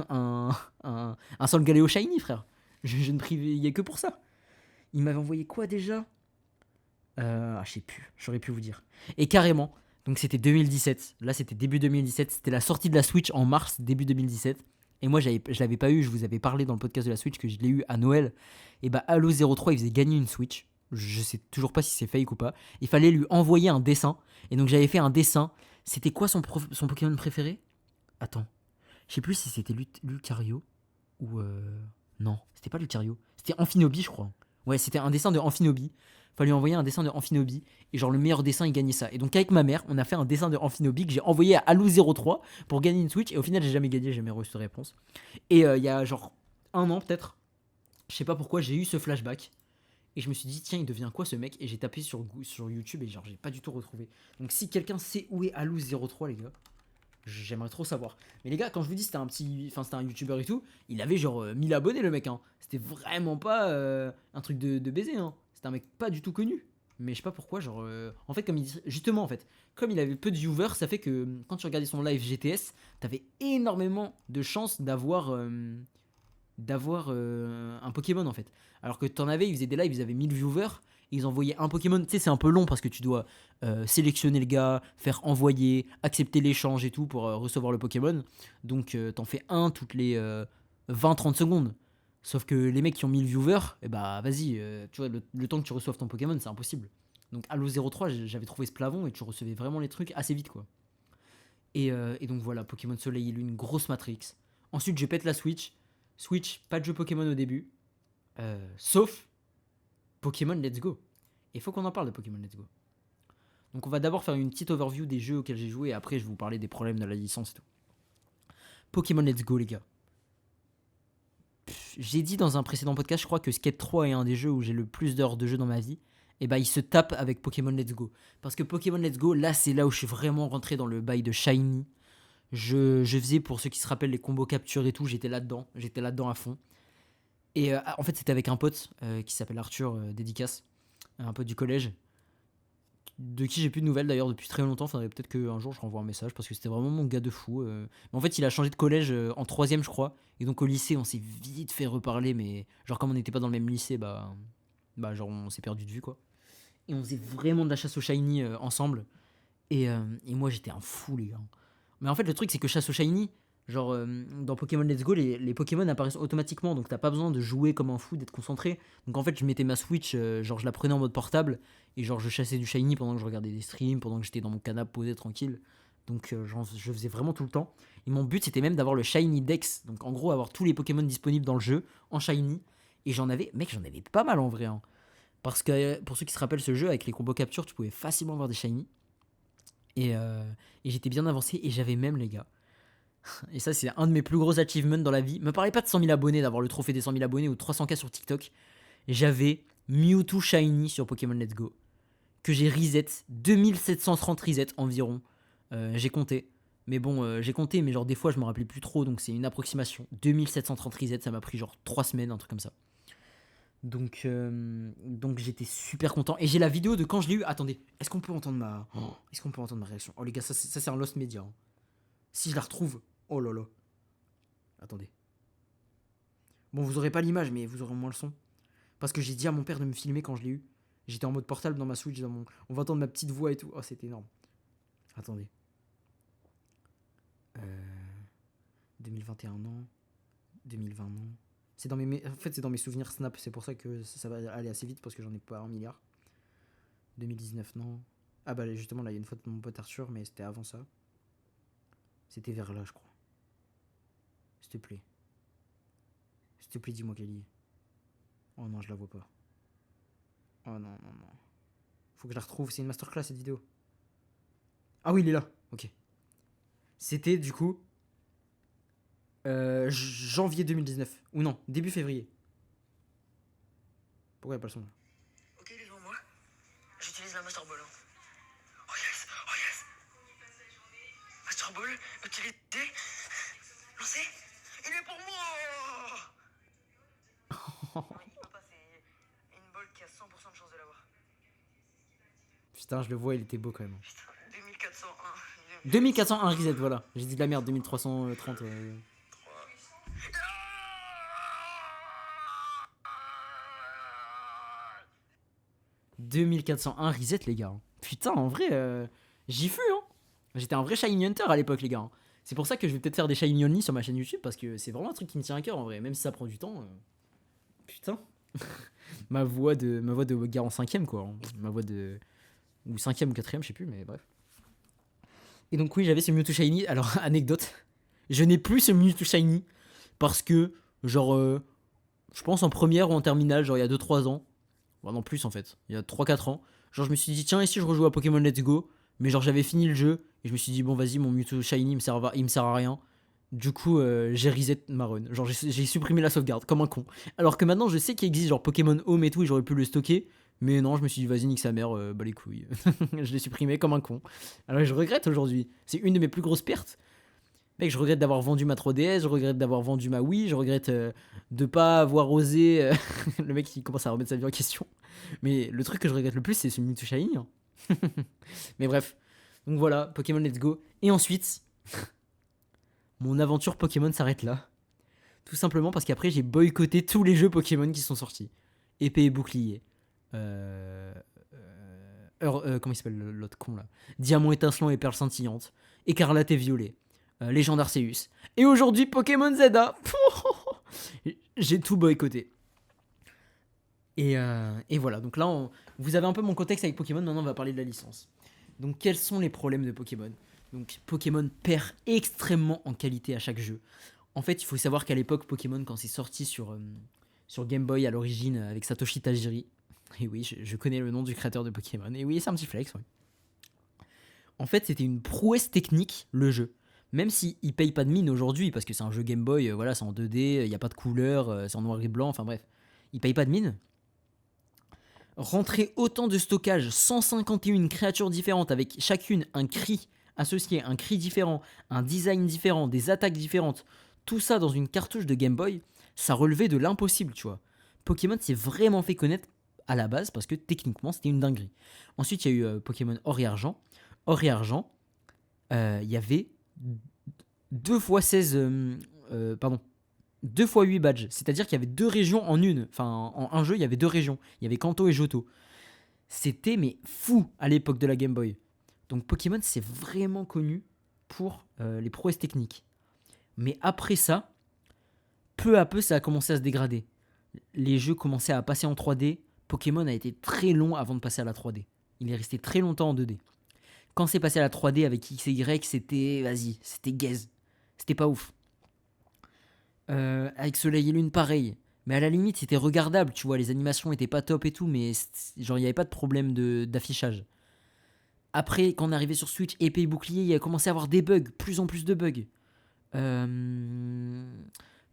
un Solgaleo Shiny, frère. Je ne priais que pour ça. Il m'avait envoyé quoi déjà je sais plus, j'aurais pu vous dire. Et carrément, donc c'était 2017. Là, c'était début 2017. C'était la sortie de la Switch en mars, début 2017. Et moi, je l'avais pas eu. Je vous avais parlé dans le podcast de la Switch que je l'ai eu à Noël. Et bah, Halo 03, il faisait gagner une Switch. Je sais toujours pas si c'est fake ou pas. Il fallait lui envoyer un dessin. Et donc, j'avais fait un dessin. C'était quoi son Pokémon préféré? Attends. Je sais plus si c'était Lucario ou. Non, c'était pas Lucario. C'était Amphinobi, je crois. Ouais, c'était un dessin de Amphinobi. Fallait envoyer un dessin de Amphinobi. Et genre, le meilleur dessin, il gagnait ça. Et donc, avec ma mère, on a fait un dessin de Amphinobi que j'ai envoyé à Alou03 pour gagner une Switch. Et au final, j'ai jamais gagné, j'ai jamais reçu de réponse. Et il y a genre un an, peut-être, je sais pas pourquoi, j'ai eu ce flashback. Et je me suis dit, tiens, il devient quoi ce mec? Et j'ai tapé sur YouTube et genre, j'ai pas du tout retrouvé. Donc, si quelqu'un sait où est Alou03, les gars, j'aimerais trop savoir. Mais les gars, quand je vous dis c'était un petit. Enfin, c'était un youtubeur et tout, il avait genre 1000 abonnés le mec. Hein. C'était vraiment pas un truc de baiser. Hein. C'était un mec pas du tout connu. Mais je sais pas pourquoi, genre. En fait, comme il dit. Justement, en fait, comme il avait peu de viewers, ça fait que quand tu regardais son live GTS, t'avais énormément de chances d'avoir un Pokémon en fait. Alors que t'en avais, ils faisaient des lives, ils avaient 1000 viewers, et ils envoyaient un Pokémon. Tu sais, c'est un peu long parce que tu dois sélectionner le gars, faire envoyer, accepter l'échange et tout pour recevoir le Pokémon. Donc t'en fais un toutes les 20-30 secondes. Sauf que les mecs qui ont 1000 viewers, et bah vas-y, tu vois, le temps que tu reçoives ton Pokémon, c'est impossible. Donc Halo 03, j'avais trouvé ce plafond et tu recevais vraiment les trucs assez vite quoi. Et donc voilà, Pokémon Soleil et Lune, grosse Matrix. Ensuite, je pète la Switch. Switch, pas de jeu Pokémon au début. Sauf Pokémon Let's Go. Et il faut qu'on en parle de Pokémon Let's Go. Donc on va d'abord faire une petite overview des jeux auxquels j'ai joué et après je vais vous parler des problèmes de la licence et tout. Pokémon Let's Go les gars. J'ai dit dans un précédent podcast, je crois que Skate 3 est un des jeux où j'ai le plus d'heures de jeu dans ma vie. Et bah il se tape avec Pokémon Let's Go. Parce que Pokémon Let's Go, là c'est là où je suis vraiment rentré dans le bail de Shiny. Je faisais, pour ceux qui se rappellent, les combos capture et tout, j'étais là-dedans à fond. Et en fait, c'était avec un pote qui s'appelle Arthur, dédicace, un pote du collège, de qui j'ai plus de nouvelles d'ailleurs depuis très longtemps. Faudrait peut-être qu'un jour je renvoie un message parce que c'était vraiment mon gars de fou. Mais en fait, il a changé de collège en troisième, je crois. Et donc au lycée, on s'est vite fait reparler, mais genre comme on n'était pas dans le même lycée, bah genre on s'est perdu de vue quoi. Et on faisait vraiment de la chasse au shiny ensemble. Et moi j'étais un fou les gars. Mais en fait, le truc, c'est que chasse au shiny, genre dans Pokémon Let's Go, les Pokémon apparaissent automatiquement. Donc t'as pas besoin de jouer comme un fou, d'être concentré. Donc en fait, je mettais ma Switch, genre je la prenais en mode portable. Et genre je chassais du shiny pendant que je regardais des streams, pendant que j'étais dans mon canapé posé tranquille. Donc je faisais vraiment tout le temps. Et mon but, c'était même d'avoir le Shiny Dex. Donc en gros, avoir tous les Pokémon disponibles dans le jeu en shiny. Et j'en avais pas mal en vrai. Hein. Parce que pour ceux qui se rappellent ce jeu, avec les combos capture, tu pouvais facilement avoir des shiny. Et j'étais bien avancé et j'avais même les gars. Et ça c'est un de mes plus gros achievements dans la vie. Me parlez pas de 100 000 abonnés, d'avoir le trophée des 100 000 abonnés ou 300K sur TikTok. J'avais Mewtwo Shiny sur Pokémon Let's Go. Que j'ai reset, 2730 reset environ. J'ai compté. Mais bon, j'ai compté, mais genre des fois je me rappelais plus trop, donc c'est une approximation. 2730 resets, ça m'a pris genre 3 semaines, un truc comme ça. Donc j'étais super content. Et j'ai la vidéo de quand je l'ai eu. Attendez, est-ce qu'on peut entendre est-ce qu'on peut entendre ma réaction? Oh les gars, ça c'est un lost media, hein. Si je la retrouve, oh là là. Attendez. Bon, vous aurez pas l'image, mais vous aurez au moins le son. Parce que j'ai dit à mon père de me filmer quand je l'ai eu. J'étais en mode portable dans ma Switch, on va entendre ma petite voix et tout. Oh, c'était énorme. Attendez. 2021 ans. 2020 ans. En fait, c'est dans mes souvenirs Snap. C'est pour ça que ça va aller assez vite parce que j'en ai pas un milliard. 2019, non. Ah bah justement, là, il y a une photo de mon pote Arthur, mais c'était avant ça. C'était vers là, je crois. S'il te plaît. S'il te plaît, dis-moi qu'elle y est. Oh non, je la vois pas. Oh non, non, non. Faut que je la retrouve. C'est une masterclass cette vidéo. Ah oui, il est là. Ok. C'était du coup janvier 2019. Ou non, début février. Pourquoi il n'y a pas le son là? Ok, il est devant moi. J'utilise la Master Ball. Oh yes, oh yes. Master Ball, utilité, lancé. Il est pour moi. Non, il peut pas, c'est une balle qui a 100% de chance de l'avoir. Putain, je le vois, il était beau quand même. Putain, 2401. 2401 reset, voilà. J'ai dit de la merde, 2330. 2401 reset, les gars. Putain, en vrai, j'y fus, hein. J'étais un vrai Shiny Hunter à l'époque, les gars. C'est pour ça que je vais peut-être faire des Shiny Only sur ma chaîne YouTube, parce que c'est vraiment un truc qui me tient à cœur, en vrai. Même si ça prend du temps. Putain. ma voix de gars en 5ème, quoi. Ma voix de... Ou 5ème ou 4ème, je sais plus, mais bref. Et donc oui, j'avais ce Mewtwo Shiny. Alors, anecdote. Je n'ai plus ce Mewtwo Shiny, parce que, genre, je pense en première ou en terminale, genre il y a 2-3 ans. Bon, non, plus en fait. Il y a 3-4 ans. Genre, je me suis dit, tiens, et si je rejoue à Pokémon Let's Go? Mais genre, j'avais fini le jeu. Et je me suis dit, bon, vas-y, mon Mewtwo Shiny, il me sert à rien. Du coup, j'ai reset ma run. Genre, j'ai supprimé la sauvegarde, comme un con. Alors que maintenant, je sais qu'il existe genre Pokémon Home et tout, et j'aurais pu le stocker. Mais non, je me suis dit, vas-y, nique sa mère, bah les couilles. Je l'ai supprimé comme un con. Alors, je regrette aujourd'hui. C'est une de mes plus grosses pertes. Mec, je regrette d'avoir vendu ma 3DS, je regrette d'avoir vendu ma Wii, je regrette de pas avoir osé. Le mec, il commence à remettre sa vie en question. Mais le truc que je regrette le plus, c'est ce Mewtwo Shiny, hein. Mais bref. Donc voilà, Pokémon Let's Go. Et ensuite, mon aventure Pokémon s'arrête là. Tout simplement parce qu'après, j'ai boycotté tous les jeux Pokémon qui sont sortis. Épée et bouclier. Comment il s'appelle l'autre con là? Diamant étincelant et perle scintillante. Écarlate et violet. Légende Arceus. Et aujourd'hui, Pokémon ZA. J'ai tout boycotté. Et voilà. Donc là, vous avez un peu mon contexte avec Pokémon. Maintenant, on va parler de la licence. Donc, quels sont les problèmes de Pokémon? Donc, Pokémon perd extrêmement en qualité à chaque jeu. En fait, il faut savoir qu'à l'époque, Pokémon, quand c'est sorti sur Game Boy à l'origine avec Satoshi Tajiri, et oui, je connais le nom du créateur de Pokémon, et oui, c'est un petit flex, ouais. En fait, c'était une prouesse technique, le jeu. Même s'il ne paye pas de mine aujourd'hui, parce que c'est un jeu Game Boy, voilà, c'est en 2D, il n'y a pas de couleur, c'est en noir et blanc, enfin bref. Il paye pas de mine. Rentrer autant de stockage, 151 créatures différentes avec chacune un cri associé, un cri différent, un design différent, des attaques différentes, tout ça dans une cartouche de Game Boy, ça relevait de l'impossible, tu vois. Pokémon s'est vraiment fait connaître à la base parce que techniquement c'était une dinguerie. Ensuite il y a eu Pokémon Or et Argent. Or et Argent, il y avait 2 x 16 2 x 8 badges, c'est-à-dire qu'il y avait 2 régions en une. Enfin, en un jeu, il y avait 2 régions. Il y avait Kanto et Johto. C'était mais fou à l'époque de la Game Boy. Donc Pokémon, c'est vraiment connu pour les prouesses techniques. Mais après ça, peu à peu, ça a commencé à se dégrader. Les jeux commençaient à passer en 3D. Pokémon a été très long avant de passer à la 3D. Il est resté très longtemps en 2D. Quand c'est passé à la 3D avec X et Y, c'était... Vas-y, c'était gaze. C'était pas ouf. Avec Soleil et Lune, pareil. Mais à la limite, c'était regardable, tu vois. Les animations étaient pas top et tout, mais genre, il n'y avait pas de problème d'affichage. Après, quand on est arrivé sur Switch, épée et bouclier, il a commencé à avoir des bugs, plus en plus de bugs.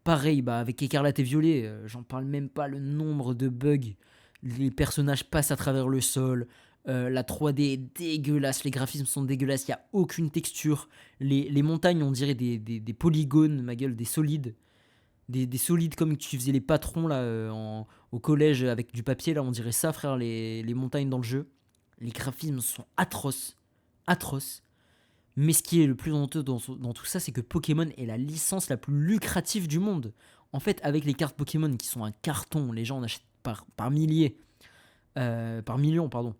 Pareil, bah, avec Écarlate et Violet, j'en parle même pas, le nombre de bugs. Les personnages passent à travers le sol. La 3D est dégueulasse, les graphismes sont dégueulasses, il n'y a aucune texture. Les montagnes, on dirait des polygones, ma gueule, des solides. Des solides comme tu faisais les patrons là, au collège avec du papier. Là, on dirait ça, frère, les montagnes dans le jeu. Les graphismes sont atroces. Atroces. Mais ce qui est le plus honteux dans tout ça, c'est que Pokémon est la licence la plus lucrative du monde. En fait, avec les cartes Pokémon qui sont un carton, les gens en achètent par milliers. Par millions, pardon.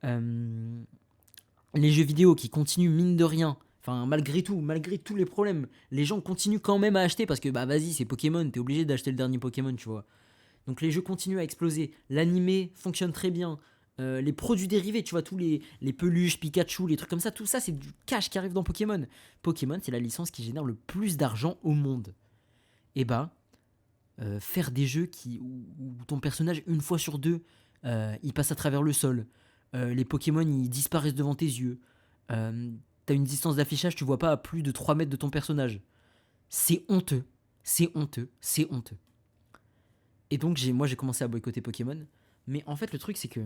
Les jeux vidéo qui continuent mine de rien, enfin malgré tous les problèmes, les gens continuent quand même à acheter parce que bah vas-y c'est Pokémon, t'es obligé d'acheter le dernier Pokémon, tu vois. Donc les jeux continuent à exploser, l'animé fonctionne très bien, les produits dérivés, tu vois, tous les peluches, Pikachu, les trucs comme ça, tout ça c'est du cash qui arrive dans Pokémon. Pokémon c'est la licence qui génère le plus d'argent au monde. Et bah, faire des jeux où ton personnage une fois sur deux, il passe à travers le sol, les Pokémon ils disparaissent devant tes yeux. T'as une distance d'affichage, tu vois pas à plus de 3 mètres de ton personnage. C'est honteux. C'est honteux. C'est honteux. Et donc moi j'ai commencé à boycotter Pokémon. Mais en fait le truc c'est que...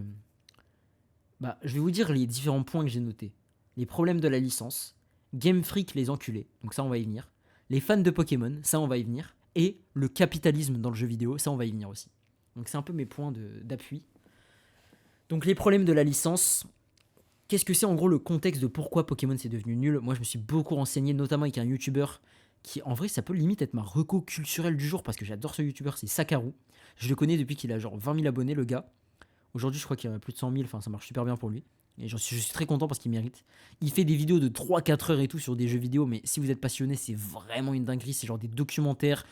Bah, je vais vous dire les différents points que j'ai notés. Les problèmes de la licence. Game Freak les enculés. Donc ça on va y venir. Les fans de Pokémon, ça on va y venir. Et le capitalisme dans le jeu vidéo, ça on va y venir aussi. Donc c'est un peu mes points d'appui. Donc les problèmes de la licence, qu'est-ce que c'est en gros le contexte de pourquoi Pokémon c'est devenu nul? Moi je me suis beaucoup renseigné, notamment avec un youtubeur qui en vrai ça peut limite être ma reco culturelle du jour parce que j'adore ce youtubeur, c'est Sakaru. Je le connais depuis qu'il a genre 20 000 abonnés le gars. Aujourd'hui je crois qu'il y a plus de 100 000, enfin ça marche super bien pour lui. Et je suis très content parce qu'il mérite. Il fait des vidéos de 3-4 heures et tout sur des jeux vidéo, mais si vous êtes passionné c'est vraiment une dinguerie, c'est genre des documentaires.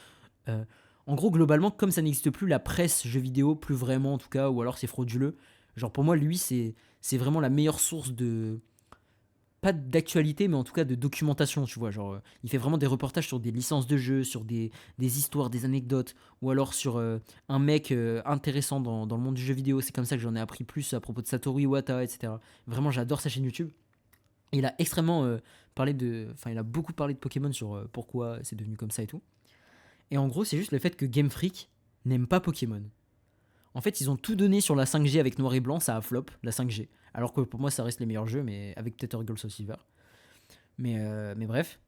En gros globalement comme ça n'existe plus la presse jeux vidéo, plus vraiment en tout cas, ou alors c'est frauduleux. Genre pour moi lui c'est vraiment la meilleure source de... Pas d'actualité, mais en tout cas de documentation, tu vois. Genre, il fait vraiment des reportages sur des licences de jeux, sur des histoires, des anecdotes, ou alors sur un mec intéressant dans le monde du jeu vidéo. C'est comme ça que j'en ai appris plus à propos de Satoru Iwata, etc. Vraiment, j'adore sa chaîne YouTube. Et il a extrêmement parlé de... Enfin, il a beaucoup parlé de Pokémon sur pourquoi c'est devenu comme ça et tout. Et en gros, c'est juste le fait que Game Freak n'aime pas Pokémon. En fait, ils ont tout donné sur la 5G avec noir et blanc, ça a flop, la 5G. Alors que pour moi, ça reste les meilleurs jeux, mais avec peut-être Gold Soul Silver. Mais bref.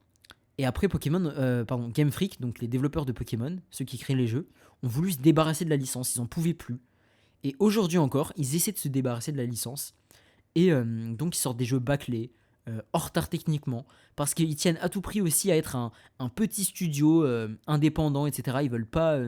Et après, Game Freak, donc les développeurs de Pokémon, ceux qui créent les jeux, ont voulu se débarrasser de la licence, ils en pouvaient plus. Et aujourd'hui encore, ils essaient de se débarrasser de la licence. Et donc, ils sortent des jeux bâclés, hors retard techniquement, parce qu'ils tiennent à tout prix aussi à être un petit studio indépendant, etc. Ils veulent pas...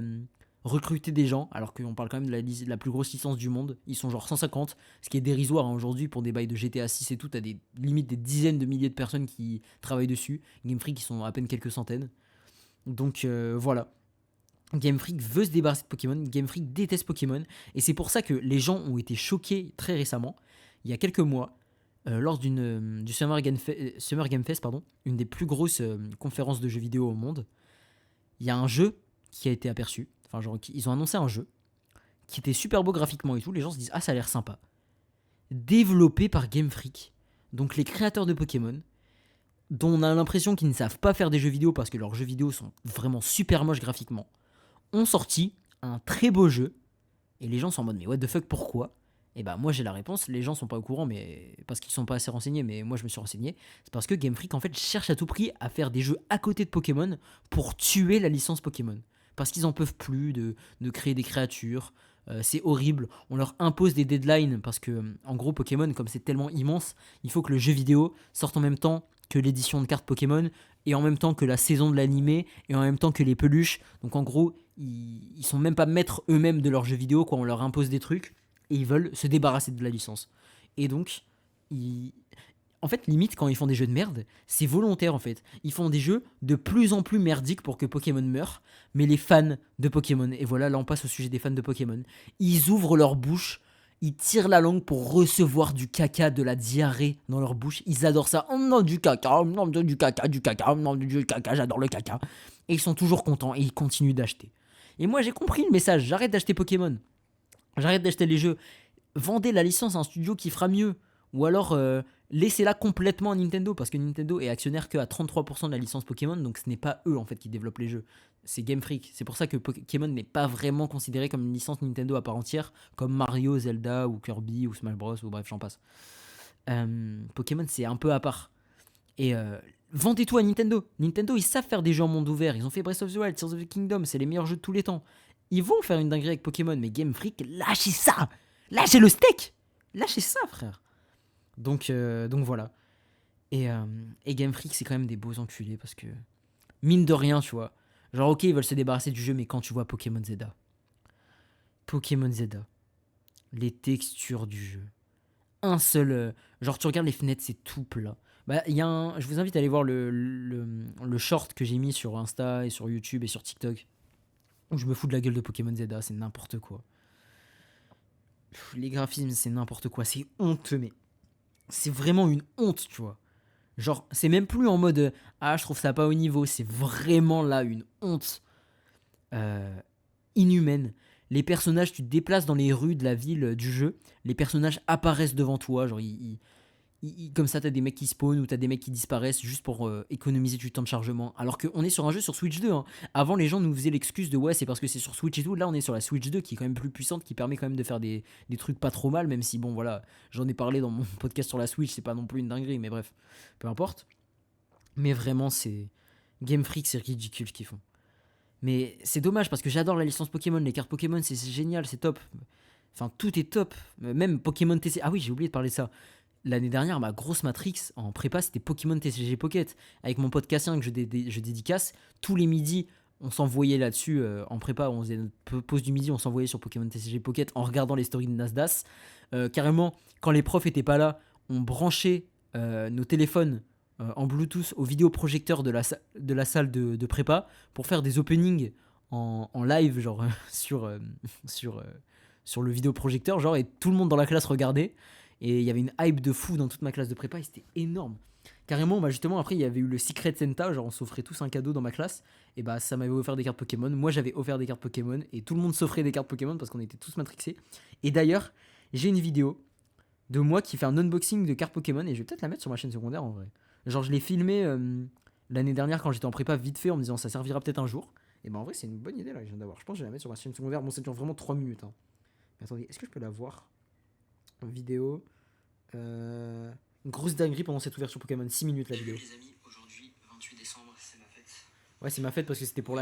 recruter des gens, alors qu'on parle quand même de la plus grosse licence du monde. Ils sont genre 150, ce qui est dérisoire hein, aujourd'hui pour des bails de GTA 6 et tout. T'as limite des dizaines de milliers de personnes qui travaillent dessus. Game Freak, ils sont à peine quelques centaines. Donc voilà. Game Freak veut se débarrasser de Pokémon. Game Freak déteste Pokémon. Et c'est pour ça que les gens ont été choqués très récemment, il y a quelques mois, lors du Summer Game Fest, pardon, une des plus grosses conférences de jeux vidéo au monde. Il y a un jeu qui a été aperçu. Enfin, genre, ils ont annoncé un jeu qui était super beau graphiquement et tout. Les gens se disent, ah, ça a l'air sympa. Développé par Game Freak, donc les créateurs de Pokémon, dont on a l'impression qu'ils ne savent pas faire des jeux vidéo parce que leurs jeux vidéo sont vraiment super moches graphiquement, ont sorti un très beau jeu. Et les gens sont en mode, mais what the fuck, pourquoi? Et bah, moi j'ai la réponse. Les gens sont pas au courant, mais parce qu'ils sont pas assez renseignés. Mais moi je me suis renseigné. C'est parce que Game Freak en fait cherche à tout prix à faire des jeux à côté de Pokémon pour tuer la licence Pokémon. Parce qu'ils en peuvent plus de créer des créatures. C'est horrible. On leur impose des deadlines parce que, en gros, Pokémon, comme c'est tellement immense, il faut que le jeu vidéo sorte en même temps que l'édition de cartes Pokémon, et en même temps que la saison de l'animé, et en même temps que les peluches. Donc, en gros, ils sont même pas maîtres eux-mêmes de leur jeu vidéo, quoi. On leur impose des trucs, et ils veulent se débarrasser de la licence. Et donc, en fait, limite, quand ils font des jeux de merde, c'est volontaire en fait. Ils font des jeux de plus en plus merdiques pour que Pokémon meure, mais les fans de Pokémon, et voilà, là on passe au sujet des fans de Pokémon, ils ouvrent leur bouche, ils tirent la langue pour recevoir du caca, de la diarrhée dans leur bouche. Ils adorent ça. Oh non, du caca, non, du caca, non, du caca, j'adore le caca. Et ils sont toujours contents et ils continuent d'acheter. Et moi j'ai compris le message, j'arrête d'acheter Pokémon. J'arrête d'acheter les jeux. Vendez la licence à un studio qui fera mieux. Ou alors laissez-la complètement à Nintendo, parce que Nintendo est actionnaire que à 33% de la licence Pokémon, donc ce n'est pas eux en fait qui développent les jeux. c'est Game Freak. C'est pour ça que Pokémon n'est pas vraiment considéré comme une licence Nintendo à part entière, comme Mario, Zelda ou Kirby ou Smash Bros. Ou bref, j'en passe. Pokémon, c'est un peu à part. Et vendez tout à Nintendo. Nintendo, ils savent faire des jeux en monde ouvert. Ils ont fait Breath of the Wild, Tears of the Kingdom, c'est les meilleurs jeux de tous les temps. Ils vont faire une dinguerie avec Pokémon, mais Game Freak, lâchez ça. Lâchez le steak. Lâchez ça, frère. Donc voilà. Et Game Freak, c'est quand même des beaux enculés parce que, mine de rien, tu vois. Genre, ok, ils veulent se débarrasser du jeu, mais quand tu vois Pokémon Z, les textures du jeu, un seul. Genre, tu regardes les fenêtres, c'est tout plat. Bah, je vous invite à aller voir le short que j'ai mis sur Insta et sur YouTube et sur TikTok. Où je me fous de la gueule de Pokémon Z, c'est n'importe quoi. Les graphismes, c'est n'importe quoi. C'est honteux, mais c'est vraiment une honte, tu vois. Genre, c'est même plus en mode ah, je trouve ça pas au niveau. C'est vraiment là une honte inhumaine. Les personnages, tu te déplaces dans les rues de la ville du jeu. Les personnages apparaissent devant toi. Genre, comme ça, t'as des mecs qui spawnent ou t'as des mecs qui disparaissent juste pour économiser du temps de chargement. Alors qu'on est sur un jeu sur Switch 2. Hein. Avant, les gens nous faisaient l'excuse de ouais, c'est parce que c'est sur Switch et tout. Là, on est sur la Switch 2 qui est quand même plus puissante, qui permet quand même de faire des trucs pas trop mal, même si, bon, voilà, j'en ai parlé dans mon podcast sur la Switch, c'est pas non plus une dinguerie, mais bref, peu importe. Mais vraiment, c'est. Game Freak, c'est ridicule ce qu'ils font. Mais c'est dommage parce que j'adore la licence Pokémon, les cartes Pokémon, c'est génial, c'est top. Enfin, tout est top. Même Pokémon TCG. Ah oui, j'ai oublié de parler de ça. L'année dernière, ma grosse matrix en prépa, c'était Pokémon TCG Pocket. Avec mon pote Cassien que je dédicace, tous les midis, on s'envoyait là-dessus en prépa. On faisait notre pause du midi, on s'envoyait sur Pokémon TCG Pocket en regardant les stories de Nasdaq. Carrément, quand les profs étaient pas là, on branchait nos téléphones en Bluetooth au vidéoprojecteur de la salle de prépa pour faire des openings en live, genre sur le vidéoprojecteur, genre, et tout le monde dans la classe regardait. Et il y avait une hype de fou dans toute ma classe de prépa et c'était énorme. Carrément, bah justement, après, il y avait eu le Secret Santa, genre on s'offrait tous un cadeau dans ma classe. Et bah ça m'avait offert des cartes Pokémon. Moi j'avais offert des cartes Pokémon et tout le monde s'offrait des cartes Pokémon parce qu'on était tous matrixés. Et d'ailleurs, j'ai une vidéo de moi qui fait un unboxing de cartes Pokémon et je vais peut-être la mettre sur ma chaîne secondaire en vrai. Genre je l'ai filmé l'année dernière quand j'étais en prépa vite fait en me disant ça servira peut-être un jour. Et bah en vrai, c'est une bonne idée là que je viens d'avoir. Je pense que je vais la mettre sur ma chaîne secondaire. Bon, ça dure vraiment 3 minutes. Hein. Mais attendez, est-ce que je peux la voir en vidéo? Une grosse dinguerie pendant cette ouverture Pokémon, 6 minutes la vidéo. Les amis, aujourd'hui, 28 décembre, c'est ma fête. Ouais, c'est ma fête parce que c'était pour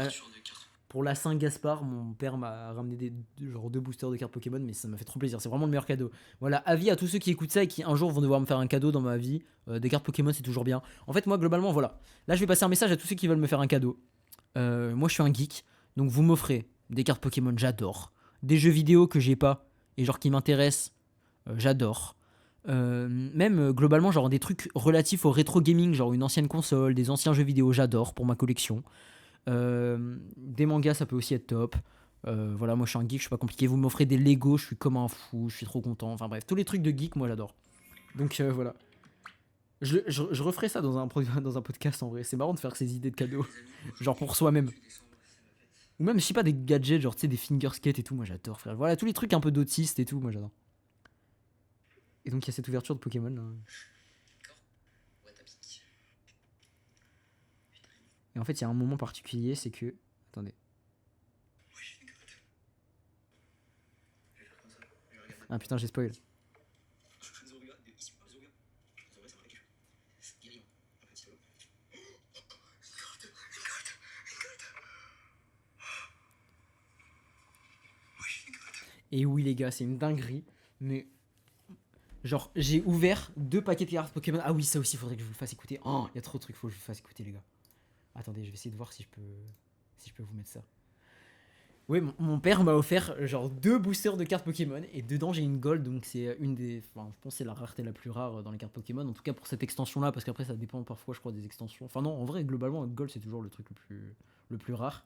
la Saint-Gaspard. Mon père m'a ramené genre 2 boosters de cartes Pokémon, mais ça m'a fait trop plaisir. C'est vraiment le meilleur cadeau. Voilà, avis à tous ceux qui écoutent ça et qui un jour vont devoir me faire un cadeau dans ma vie. Des cartes Pokémon, c'est toujours bien. En fait, moi, globalement, voilà. Là, je vais passer un message à tous ceux qui veulent me faire un cadeau. Moi, je suis un geek, donc vous m'offrez des cartes Pokémon, j'adore. Des jeux vidéo que j'ai pas et genre qui m'intéressent, j'adore. Même globalement genre des trucs relatifs au rétro gaming, genre une ancienne console, des anciens jeux vidéo, j'adore pour ma collection. Des mangas, ça peut aussi être top. Voilà, moi je suis un geek, je suis pas compliqué. Vous m'offrez des Lego, je suis comme un fou, je suis trop content. Enfin bref, tous les trucs de geek, moi j'adore. Donc voilà. Je referai ça dans un podcast en vrai. C'est marrant de faire ces idées de cadeaux, genre pour soi-même. Ou même, je sais pas, des gadgets, genre tu sais, des finger skates et tout, moi j'adore, frère. Voilà, tous les trucs un peu d'autistes et tout, moi j'adore. Et donc il y a cette ouverture de Pokémon là. Et en fait, il y a un moment particulier, c'est que. Attendez. Ah putain, j'ai spoil. Et oui, les gars, c'est une dinguerie. Mais. Genre, j'ai ouvert 2 paquets de cartes Pokémon. Ah oui, ça aussi, faudrait que je vous le fasse écouter. Oh, il y a trop de trucs, faut que je vous le fasse écouter, les gars. Attendez, je vais essayer de voir si je peux vous mettre ça. Oui, mon père m'a offert genre 2 boosters de cartes Pokémon et dedans j'ai une Gold, donc c'est une des. Enfin, je pense que c'est la rareté la plus rare dans les cartes Pokémon, en tout cas pour cette extension là, parce qu'après ça dépend parfois, je crois, des extensions. Enfin, non, en vrai, globalement, Gold c'est toujours le truc le plus rare.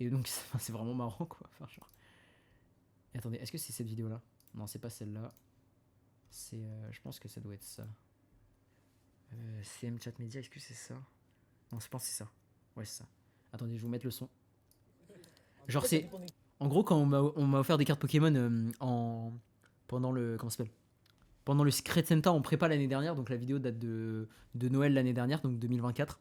Et donc c'est vraiment marrant quoi. Enfin, genre. Et attendez, est-ce que c'est cette vidéo là? Non, c'est pas celle-là. C'est. Je pense que ça doit être ça. CM Chat Media, est-ce que c'est ça? Non, je pense que c'est ça. Ouais, c'est ça. Attendez, je vais vous mettre le son. Genre, c'est. En gros, quand on m'a offert des cartes Pokémon pendant le. Comment ça s'appelle? Pendant le Secret Santa en prépa l'année dernière, donc la vidéo date de Noël l'année dernière, donc 2024.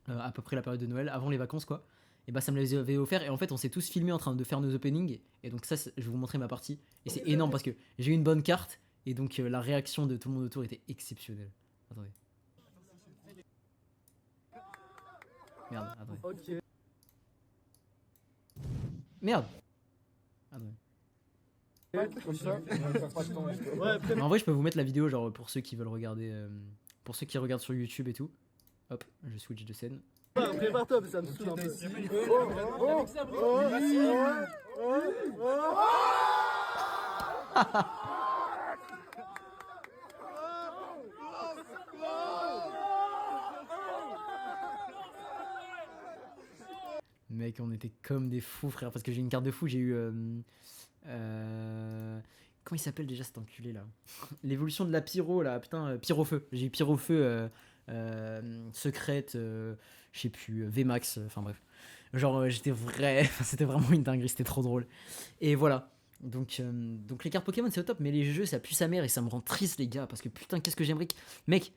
À peu près la période de Noël, avant les vacances, quoi. Et bah ça me les avait offert. Et en fait, on s'est tous filmés en train de faire nos openings. Et donc, ça, je vais vous montrer ma partie. Et c'est énorme parce que j'ai eu une bonne carte. Et donc, la réaction de tout le monde autour était exceptionnelle. Attendez. Merde, attendez. Ok. Merde! Attendez. Comme ça, on va faire pas de temps. Ouais, Mais en vrai, je peux vous mettre la vidéo, genre pour ceux qui veulent regarder. Pour ceux qui regardent sur YouTube et tout. Hop, je switch de scène. prépare-toi, ça me saoule un peu. Mec, on était comme des fous, frère. Parce que j'ai une carte de fou, j'ai eu. Comment il s'appelle déjà cet enculé là? L'évolution de la pyro là, putain, pyro-feu. J'ai eu pyro-feu secrète, je sais plus, VMAX, enfin bref. Genre, j'étais vrai. C'était vraiment une dinguerie, c'était trop drôle. Et voilà. Donc les cartes Pokémon c'est au top, mais les jeux ça pue sa mère et ça me rend triste, les gars. Parce que putain, qu'est-ce que j'aimerais. Mec,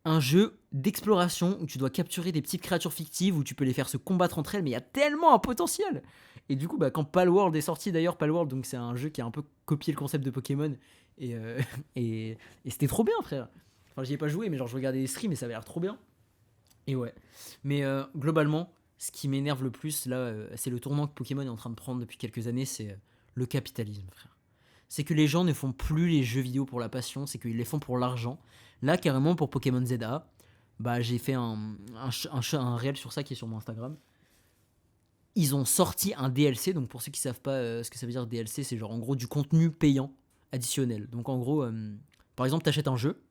un jeu d'exploration où tu dois capturer des petites créatures fictives, où tu peux les faire se combattre entre elles, mais il y a tellement un potentiel. Et du coup, bah, quand Palworld est sorti d'ailleurs, Palworld, donc c'est un jeu qui a un peu copié le concept de Pokémon, et, et c'était trop bien, frère. Enfin, j'y ai pas joué, mais genre je regardais les streams et ça avait l'air trop bien. Et ouais. Mais globalement, ce qui m'énerve le plus, là, c'est le tournant que Pokémon est en train de prendre depuis quelques années, c'est le capitalisme, frère. C'est que les gens ne font plus les jeux vidéo pour la passion, c'est qu'ils les font pour l'argent. Là, carrément, pour Pokémon ZA, bah, j'ai fait un réel sur ça qui est sur mon Instagram. Ils ont sorti un DLC, donc pour ceux qui savent pas ce que ça veut dire DLC, c'est genre en gros du contenu payant additionnel. Donc en gros, par exemple, t'achètes un jeu,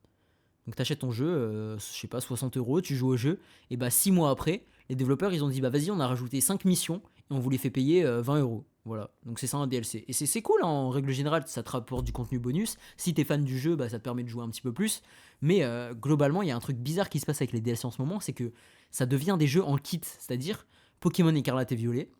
donc t'achètes ton jeu, je sais pas, 60 €, tu joues au jeu, et bah 6 mois après, les développeurs ils ont dit bah vas-y, on a rajouté 5 missions et on vous les fait payer 20 €. Voilà, donc c'est ça un DLC. Et c'est cool, hein, en règle générale, ça te rapporte du contenu bonus. Si t'es fan du jeu, bah ça te permet de jouer un petit peu plus. Mais globalement, il y a un truc bizarre qui se passe avec les DLC en ce moment, c'est que ça devient des jeux en kit, c'est-à-dire Pokémon Écarlate et Violet,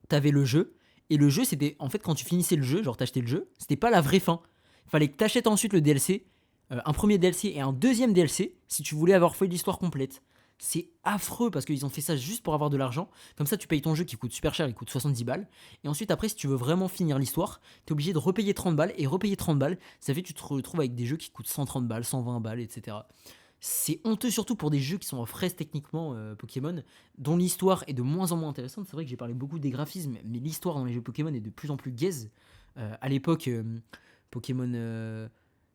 t'avais le jeu, et le jeu c'était, en fait quand tu finissais le jeu, genre t'achetais le jeu, c'était pas la vraie fin. Il fallait que t'achètes ensuite le DLC, un premier DLC et un deuxième DLC, si tu voulais avoir fait l'histoire complète. C'est affreux parce qu'ils ont fait ça juste pour avoir de l'argent. Comme ça, tu payes ton jeu qui coûte super cher, il coûte 70 balles. Et ensuite, après, si tu veux vraiment finir l'histoire, t'es obligé de repayer 30 balles. Et repayer 30 balles, ça fait que tu te retrouves avec des jeux qui coûtent 130 balles, 120 balles, etc. C'est honteux surtout pour des jeux qui sont en fraise techniquement, Pokémon, dont l'histoire est de moins en moins intéressante. C'est vrai que j'ai parlé beaucoup des graphismes, mais l'histoire dans les jeux Pokémon est de plus en plus gaze. À l'époque, Pokémon,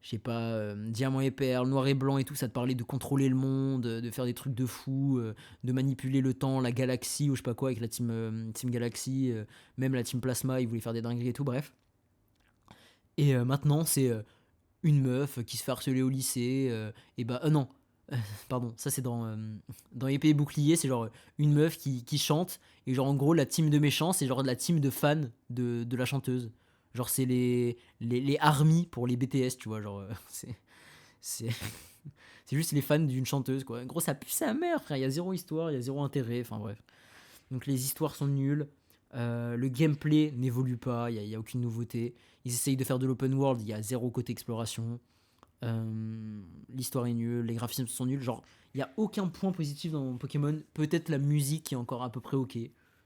je sais pas, Diamant et Perle, Noir et Blanc et tout, ça te parlait de contrôler le monde, de faire des trucs de fou, de manipuler le temps, la galaxie ou je sais pas quoi avec la team Galaxy, même la team Plasma, ils voulaient faire des dingueries et tout, bref. Et maintenant, c'est une meuf qui se fait harceler au lycée, et bah non, pardon, ça c'est dans Épée et Bouclier, c'est genre une meuf qui chante, et genre en gros la team de méchants, c'est genre de la team de fans de la chanteuse. Genre c'est les armies pour les BTS, tu vois, genre c'est c'est juste les fans d'une chanteuse, quoi. En gros, ça pue sa mère, frère, il y a zéro histoire, il y a zéro intérêt, enfin bref. Donc les histoires sont nulles, le gameplay n'évolue pas, il y a aucune nouveauté. Ils essayent de faire de l'open world, il y a zéro côté exploration. L'histoire est nulle, les graphismes sont nuls. Genre, il n'y a aucun point positif dans Pokémon. Peut-être la musique qui est encore à peu près ok,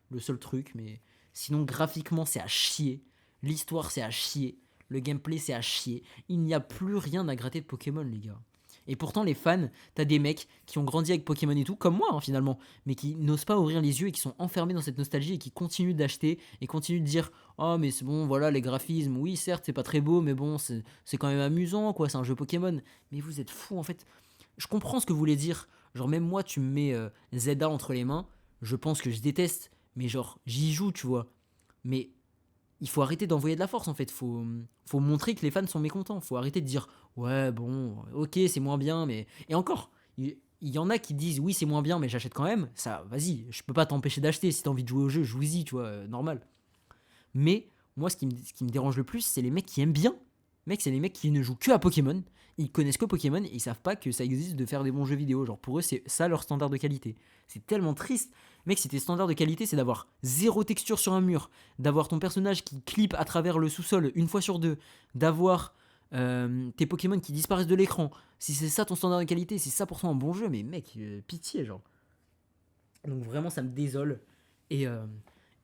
le seul truc, mais sinon graphiquement c'est à chier. L'histoire c'est à chier. Le gameplay c'est à chier. Il n'y a plus rien à gratter de Pokémon, les gars. Et pourtant, les fans, t'as des mecs qui ont grandi avec Pokémon et tout, comme moi hein, finalement, mais qui n'osent pas ouvrir les yeux et qui sont enfermés dans cette nostalgie et qui continuent d'acheter et continuent de dire oh, mais c'est bon, voilà, les graphismes, oui, certes, c'est pas très beau, mais bon, c'est quand même amusant, quoi, c'est un jeu Pokémon. Mais vous êtes fous en fait. Je comprends ce que vous voulez dire. Genre, même moi, tu me mets ZA entre les mains, je pense que je déteste, mais genre, j'y joue, tu vois. Mais il faut arrêter d'envoyer de la force en fait. Faut montrer que les fans sont mécontents. Faut arrêter de dire ouais, bon, ok, c'est moins bien, mais. Et encore, il y en a qui disent oui, c'est moins bien, mais j'achète quand même. Ça, vas-y, je peux pas t'empêcher d'acheter. Si t'as envie de jouer au jeu, jouis-y, tu vois, normal. Mais moi, ce qui me dérange le plus, c'est les mecs qui aiment bien. Mec, c'est les mecs qui ne jouent que à Pokémon. Ils connaissent que Pokémon et ils savent pas que ça existe de faire des bons jeux vidéo. Genre, pour eux, c'est ça leur standard de qualité. C'est tellement triste. Mec, si tes standards de qualité, c'est d'avoir zéro texture sur un mur, d'avoir ton personnage qui clip à travers le sous-sol une fois sur deux, d'avoir tes Pokémon qui disparaissent de l'écran. Si c'est ça ton standard de qualité, c'est ça pour toi un bon jeu, mais mec, pitié, genre. Donc vraiment, ça me désole. Et, euh,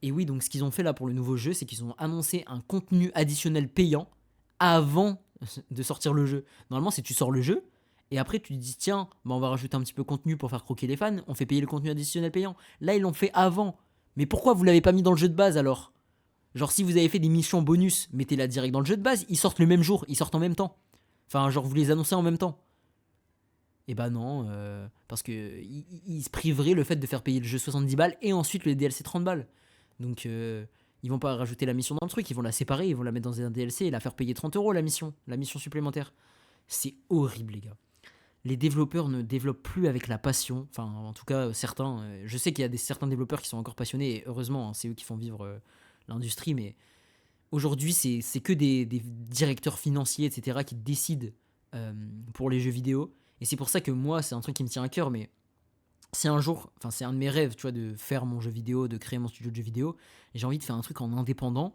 et oui, donc ce qu'ils ont fait là pour le nouveau jeu, c'est qu'ils ont annoncé un contenu additionnel payant avant de sortir le jeu. Normalement, c'est tu sors le jeu, et après tu te dis, tiens, bah on va rajouter un petit peu de contenu pour faire croquer les fans, on fait payer le contenu additionnel payant. Là, ils l'ont fait avant. Mais pourquoi vous l'avez pas mis dans le jeu de base alors? Genre, si vous avez fait des missions bonus, mettez-la direct dans le jeu de base, ils sortent le même jour, ils sortent en même temps. Enfin, genre, vous les annoncez en même temps. Et bah non, parce que ils se priveraient le fait de faire payer le jeu 70 balles et ensuite le DLC 30 balles. Donc ils vont pas rajouter la mission dans le truc, ils vont la séparer, ils vont la mettre dans un DLC et la faire payer 30 € la mission supplémentaire. C'est horrible les gars. Les développeurs ne développent plus avec la passion, enfin en tout cas certains, je sais qu'il y a certains développeurs qui sont encore passionnés et heureusement hein, c'est eux qui font vivre l'industrie, mais aujourd'hui c'est que des directeurs financiers etc. qui décident pour les jeux vidéo. Et c'est pour ça que moi c'est un truc qui me tient à cœur, mais si un jour, enfin c'est un de mes rêves, tu vois, de faire mon jeu vidéo, de créer mon studio de jeux vidéo, et j'ai envie de faire un truc en indépendant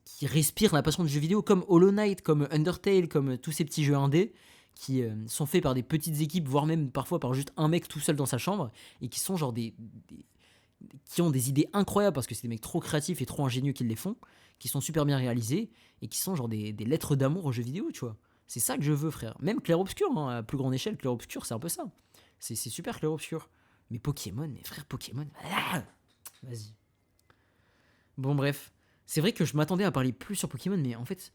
qui respire la passion du jeu vidéo, comme Hollow Knight, comme Undertale, comme tous ces petits jeux indés qui sont faits par des petites équipes, voire même parfois par juste un mec tout seul dans sa chambre, et qui sont genre qui ont des idées incroyables parce que c'est des mecs trop créatifs et trop ingénieux qui les font, qui sont super bien réalisés et qui sont genre des lettres d'amour aux jeux vidéo, tu vois. C'est ça que je veux, frère. Même Clair Obscur, hein, à plus grande échelle, Clair Obscur, c'est un peu ça. C'est super Clair Obscur. Mais Pokémon, mes frères, Pokémon. Ah, vas-y. Bon, bref. C'est vrai que je m'attendais à parler plus sur Pokémon, mais en fait,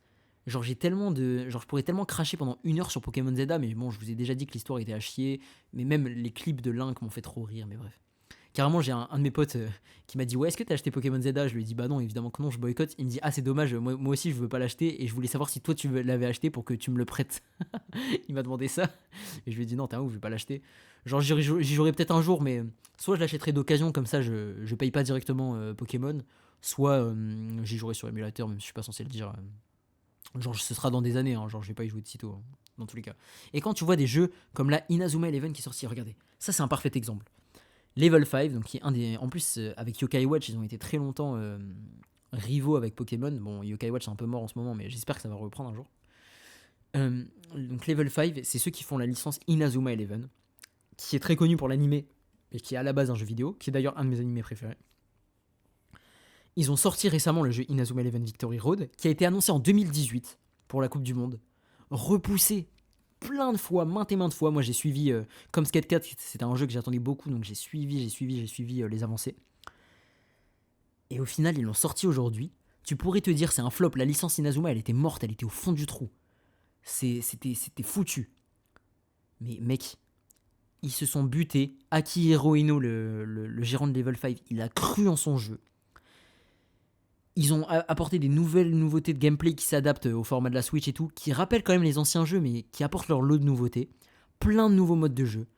genre, j'ai tellement de. Genre, je pourrais tellement cracher pendant 1 heure sur Pokémon ZA, mais bon, je vous ai déjà dit que l'histoire était à chier. Mais même les clips de Link m'ont fait trop rire, mais bref. Carrément, j'ai un de mes potes qui m'a dit ouais, est-ce que t'as acheté Pokémon ZA? Je lui ai dit bah non, évidemment que non, je boycotte. Il me dit ah, c'est dommage, moi aussi je veux pas l'acheter et je voulais savoir si toi tu l'avais acheté pour que tu me le prêtes. Il m'a demandé ça et je lui ai dit non, t'es un ouf, je vais pas l'acheter. Genre j'y jouerai peut-être un jour, mais soit je l'achèterai d'occasion comme ça, je paye pas directement Pokémon, soit j'y jouerai sur émulateur, même si je suis pas censé le dire. Genre ce sera dans des années, hein, genre je vais pas y jouer de sitôt, hein, dans tous les cas. Et quand tu vois des jeux comme la Inazuma Eleven qui est sorti, regardez, ça c'est un parfait exemple. Level 5, donc qui est un des. En plus, avec Yokai Watch, ils ont été très longtemps rivaux avec Pokémon. Bon, Yokai Watch est un peu mort en ce moment, mais j'espère que ça va reprendre un jour. Donc, Level 5, c'est ceux qui font la licence Inazuma Eleven, qui est très connu pour l'animé, et qui est à la base un jeu vidéo, qui est d'ailleurs un de mes animés préférés. Ils ont sorti récemment le jeu Inazuma Eleven Victory Road, qui a été annoncé en 2018 pour la Coupe du Monde, repoussé plein de fois, maintes et maintes fois. Moi, j'ai suivi, comme Skate 4, c'était un jeu que j'attendais beaucoup, donc j'ai suivi les avancées. Et au final, ils l'ont sorti aujourd'hui. Tu pourrais te dire, c'est un flop. La licence Inazuma, elle était morte, elle était au fond du trou. C'était foutu. Mais mec, ils se sont butés. Akihiro Ino, le gérant de Level 5, il a cru en son jeu. Ils ont apporté des nouveautés de gameplay qui s'adaptent au format de la Switch et tout, qui rappellent quand même les anciens jeux, mais qui apportent leur lot de nouveautés. Plein de nouveaux modes de jeu.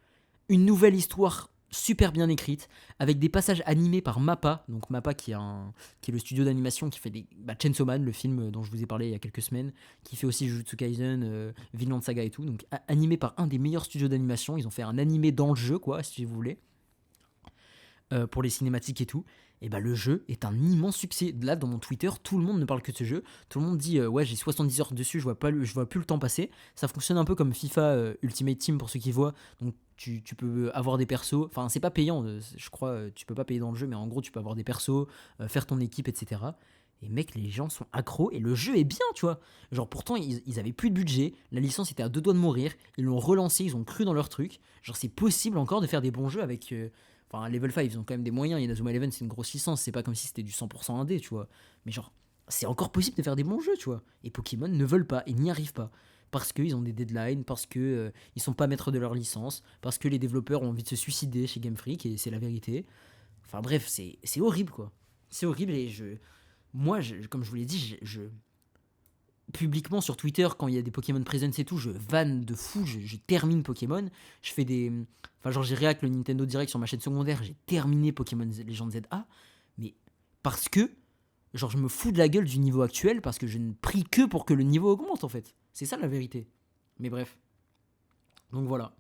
Une nouvelle histoire super bien écrite, avec des passages animés par Mappa. Donc Mappa qui est le studio d'animation qui fait Chainsaw Man, le film dont je vous ai parlé il y a quelques semaines, qui fait aussi Jujutsu Kaisen, Vinland Saga et tout. Donc animé par un des meilleurs studios d'animation. Ils ont fait un animé dans le jeu, quoi, si vous voulez. Pour les cinématiques et tout, et bah le jeu est un immense succès. Là, dans mon Twitter, tout le monde ne parle que de ce jeu. Tout le monde dit ouais, j'ai 70 heures dessus, je vois plus le temps passer. Ça fonctionne un peu comme FIFA Ultimate Team pour ceux qui voient. Donc tu peux avoir des persos. Enfin, c'est pas payant, je crois. Tu peux pas payer dans le jeu, mais en gros, tu peux avoir des persos, faire ton équipe, etc. Et mec, les gens sont accros et le jeu est bien, tu vois. Genre, pourtant, ils avaient plus de budget. La licence était à 2 doigts de mourir. Ils l'ont relancé, ils ont cru dans leur truc. Genre, c'est possible encore de faire des bons jeux avec. Enfin, Level 5, ils ont quand même des moyens. Inazuma Eleven, c'est une grosse licence. C'est pas comme si c'était du 100% indé, tu vois. Mais genre, c'est encore possible de faire des bons jeux, tu vois. Et Pokémon ne veulent pas et n'y arrivent pas. Parce qu'ils ont des deadlines, parce que ils sont pas maîtres de leur licence, parce que les développeurs ont envie de se suicider chez Game Freak, et c'est la vérité. Enfin bref, c'est horrible, quoi. C'est horrible, et moi, comme je vous l'ai dit, publiquement sur Twitter, quand il y a des Pokémon Presents et tout, je vanne de fou, je termine Pokémon. Je fais des. Enfin, genre, j'ai réact le Nintendo Direct sur ma chaîne secondaire, j'ai terminé Pokémon Legends ZA, mais parce que, genre, je me fous de la gueule du niveau actuel, parce que je ne prie que pour que le niveau augmente, en fait. C'est ça la vérité. Mais bref. Donc voilà.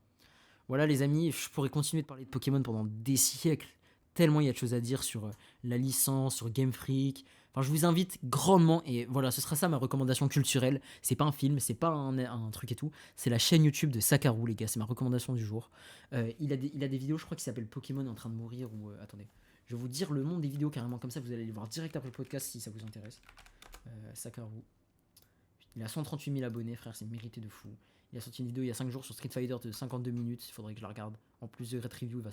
Voilà, les amis, je pourrais continuer de parler de Pokémon pendant des siècles, tellement il y a de choses à dire sur la licence, sur Game Freak. Enfin, je vous invite grandement, et voilà, ce sera ça ma recommandation culturelle. C'est pas un film, c'est pas un truc et tout. C'est la chaîne YouTube de Sakaru, les gars. C'est ma recommandation du jour. Il a des vidéos, je crois, qui s'appellent Pokémon en train de mourir, ou attendez, Je vais vous dire le nom des vidéos carrément, comme ça vous allez les voir direct après le podcast si ça vous intéresse. Sakaru. Il a 138 000 abonnés, frère, c'est mérité de fou. Il a sorti une vidéo il y a 5 jours sur Street Fighter de 52 minutes, il faudrait que je la regarde. En plus de Red Review, il va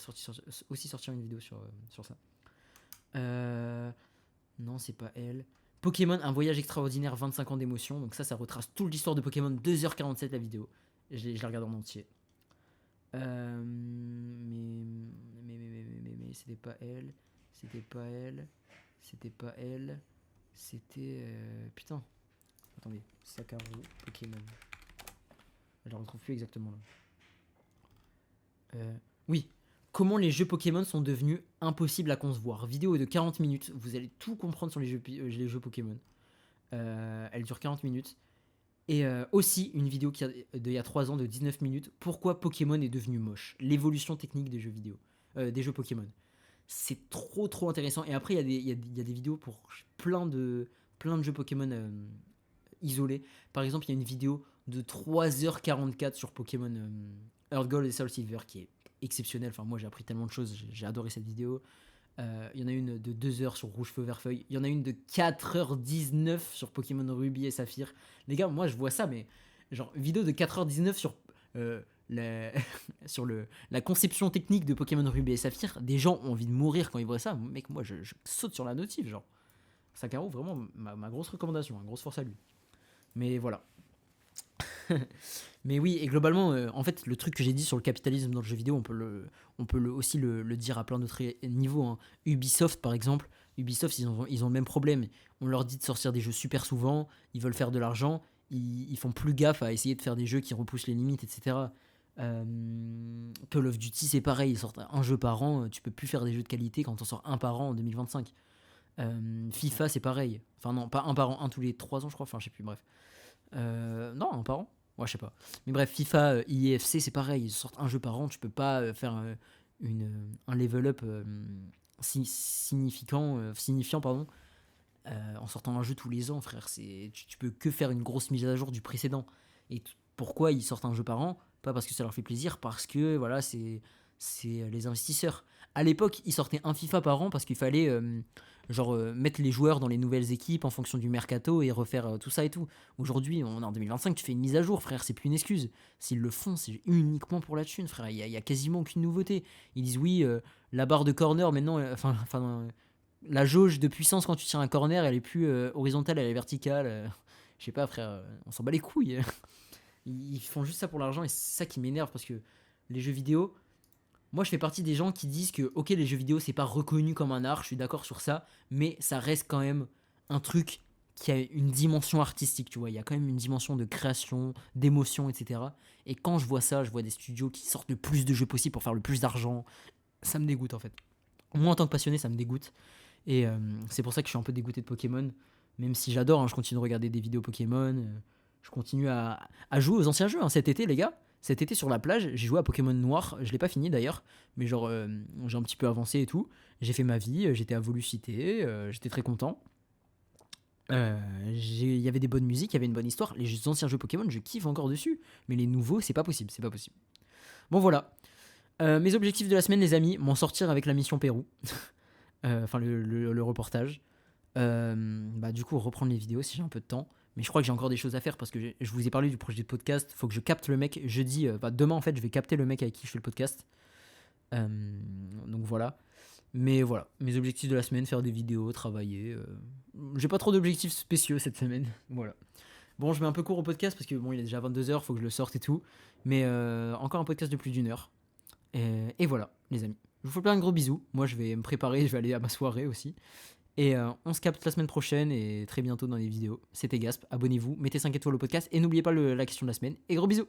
aussi sortir une vidéo sur ça. Non, c'est pas elle. Pokémon, un voyage extraordinaire, 25 ans d'émotion. Donc ça retrace toute l'histoire de Pokémon, 2h47 la vidéo. Je la regarde en entier. Mais c'était pas elle. C'était... putain. Attendez, Sakaru, Pokémon. Je la retrouve plus exactement là. Oui. Comment les jeux Pokémon sont devenus impossibles à concevoir. Vidéo de 40 minutes. Vous allez tout comprendre sur les jeux Pokémon. Elle dure 40 minutes. Et aussi une vidéo d'il y a 3 ans de 19 minutes. Pourquoi Pokémon est devenu moche. L'évolution technique des jeux vidéo. Des jeux Pokémon. C'est trop intéressant. Et après, il y a des vidéos pour plein de jeux Pokémon isolés. Par exemple, il y a une vidéo de 3h44 sur Pokémon Earth Gold et Soul Silver qui est exceptionnelle. Enfin, moi, j'ai appris tellement de choses. J'ai adoré cette vidéo. Il y en a une de 2h sur Rouge Feu Vert Feuille. Il y en a une de 4h19 sur Pokémon Ruby et Saphir. Les gars, moi, je vois ça, mais genre, vidéo de 4h19 sur sur la conception technique de Pokémon Ruby et Saphir. Des gens ont envie de mourir quand ils voient ça. Mec, moi, je saute sur la notif, genre. Sakaru, vraiment, ma grosse recommandation. Grosse force à lui. Mais voilà. Mais oui, et globalement, en fait, le truc que j'ai dit sur le capitalisme dans le jeu vidéo, on peut aussi le dire à plein d'autres niveaux. Hein. Ubisoft, par exemple, Ubisoft, ils ont le même problème. On leur dit de sortir des jeux super souvent, ils veulent faire de l'argent, ils font plus gaffe à essayer de faire des jeux qui repoussent les limites, etc. Call of Duty, c'est pareil, ils sortent un jeu par an, tu peux plus faire des jeux de qualité quand on sort un par an en 2025. FIFA, c'est pareil. Enfin, non, pas un par an, un tous les 3 ans, je crois, enfin, je sais plus, bref. Non, un par an. Ouais, je sais pas. Mais bref, FIFA, IFC, c'est pareil. Ils sortent un jeu par an. Tu peux pas faire un level up signifiant, pardon, en sortant un jeu tous les ans, frère. Tu peux que faire une grosse mise à jour du précédent. Et pourquoi ils sortent un jeu par an? Pas parce que ça leur fait plaisir, parce que voilà, c'est les investisseurs. À l'époque, ils sortaient un FIFA par an parce qu'il fallait mettre les joueurs dans les nouvelles équipes en fonction du mercato et refaire tout ça et tout. Aujourd'hui, on est en 2025, tu fais une mise à jour, frère, c'est plus une excuse. S'ils le font, c'est uniquement pour la thune, frère. Il y a quasiment aucune nouveauté. Ils disent oui, la barre de corner maintenant, la jauge de puissance quand tu tires un corner, elle est plus horizontale, elle est verticale. Je sais pas, frère, on s'en bat les couilles. Ils font juste ça pour l'argent et c'est ça qui m'énerve parce que les jeux vidéo. Moi, je fais partie des gens qui disent que, ok, les jeux vidéo, c'est pas reconnu comme un art, je suis d'accord sur ça, mais ça reste quand même un truc qui a une dimension artistique, tu vois. Il y a quand même une dimension de création, d'émotion, etc. Et quand je vois ça, je vois des studios qui sortent le plus de jeux possible pour faire le plus d'argent, ça me dégoûte en fait. Moi, en tant que passionné, ça me dégoûte. Et c'est pour ça que je suis un peu dégoûté de Pokémon, même si j'adore, hein, je continue de regarder des vidéos Pokémon, je continue à jouer aux anciens jeux, hein, cet été, les gars. Cet été sur la plage, j'ai joué à Pokémon Noir. Je l'ai pas fini d'ailleurs, mais genre j'ai un petit peu avancé et tout. J'ai fait ma vie, j'étais à Volucité, j'étais très content. Il y avait des bonnes musiques, il y avait une bonne histoire. Les anciens jeux Pokémon, je kiffe encore dessus, mais les nouveaux, c'est pas possible. Bon voilà. Mes objectifs de la semaine, les amis, m'en sortir avec la mission Pérou. Enfin le reportage. Du coup, reprendre les vidéos si j'ai un peu de temps. Mais je crois que j'ai encore des choses à faire parce que je vous ai parlé du projet de podcast. Faut que je capte le mec jeudi. Demain, en fait, je vais capter le mec avec qui je fais le podcast. Donc voilà. Mais voilà, mes objectifs de la semaine, faire des vidéos, travailler. J'ai pas trop d'objectifs spéciaux cette semaine. Voilà. Bon, je mets un peu court au podcast parce que bon, il est déjà 22h, faut que je le sorte et tout. Mais encore un podcast de plus d'1 heure. Et voilà, les amis. Je vous fais plein de gros bisous. Moi, je vais me préparer, je vais aller à ma soirée aussi. Et on se capte la semaine prochaine et très bientôt dans les vidéos. C'était Gasp, abonnez-vous, mettez 5 étoiles au podcast et n'oubliez pas la question de la semaine. Et gros bisous!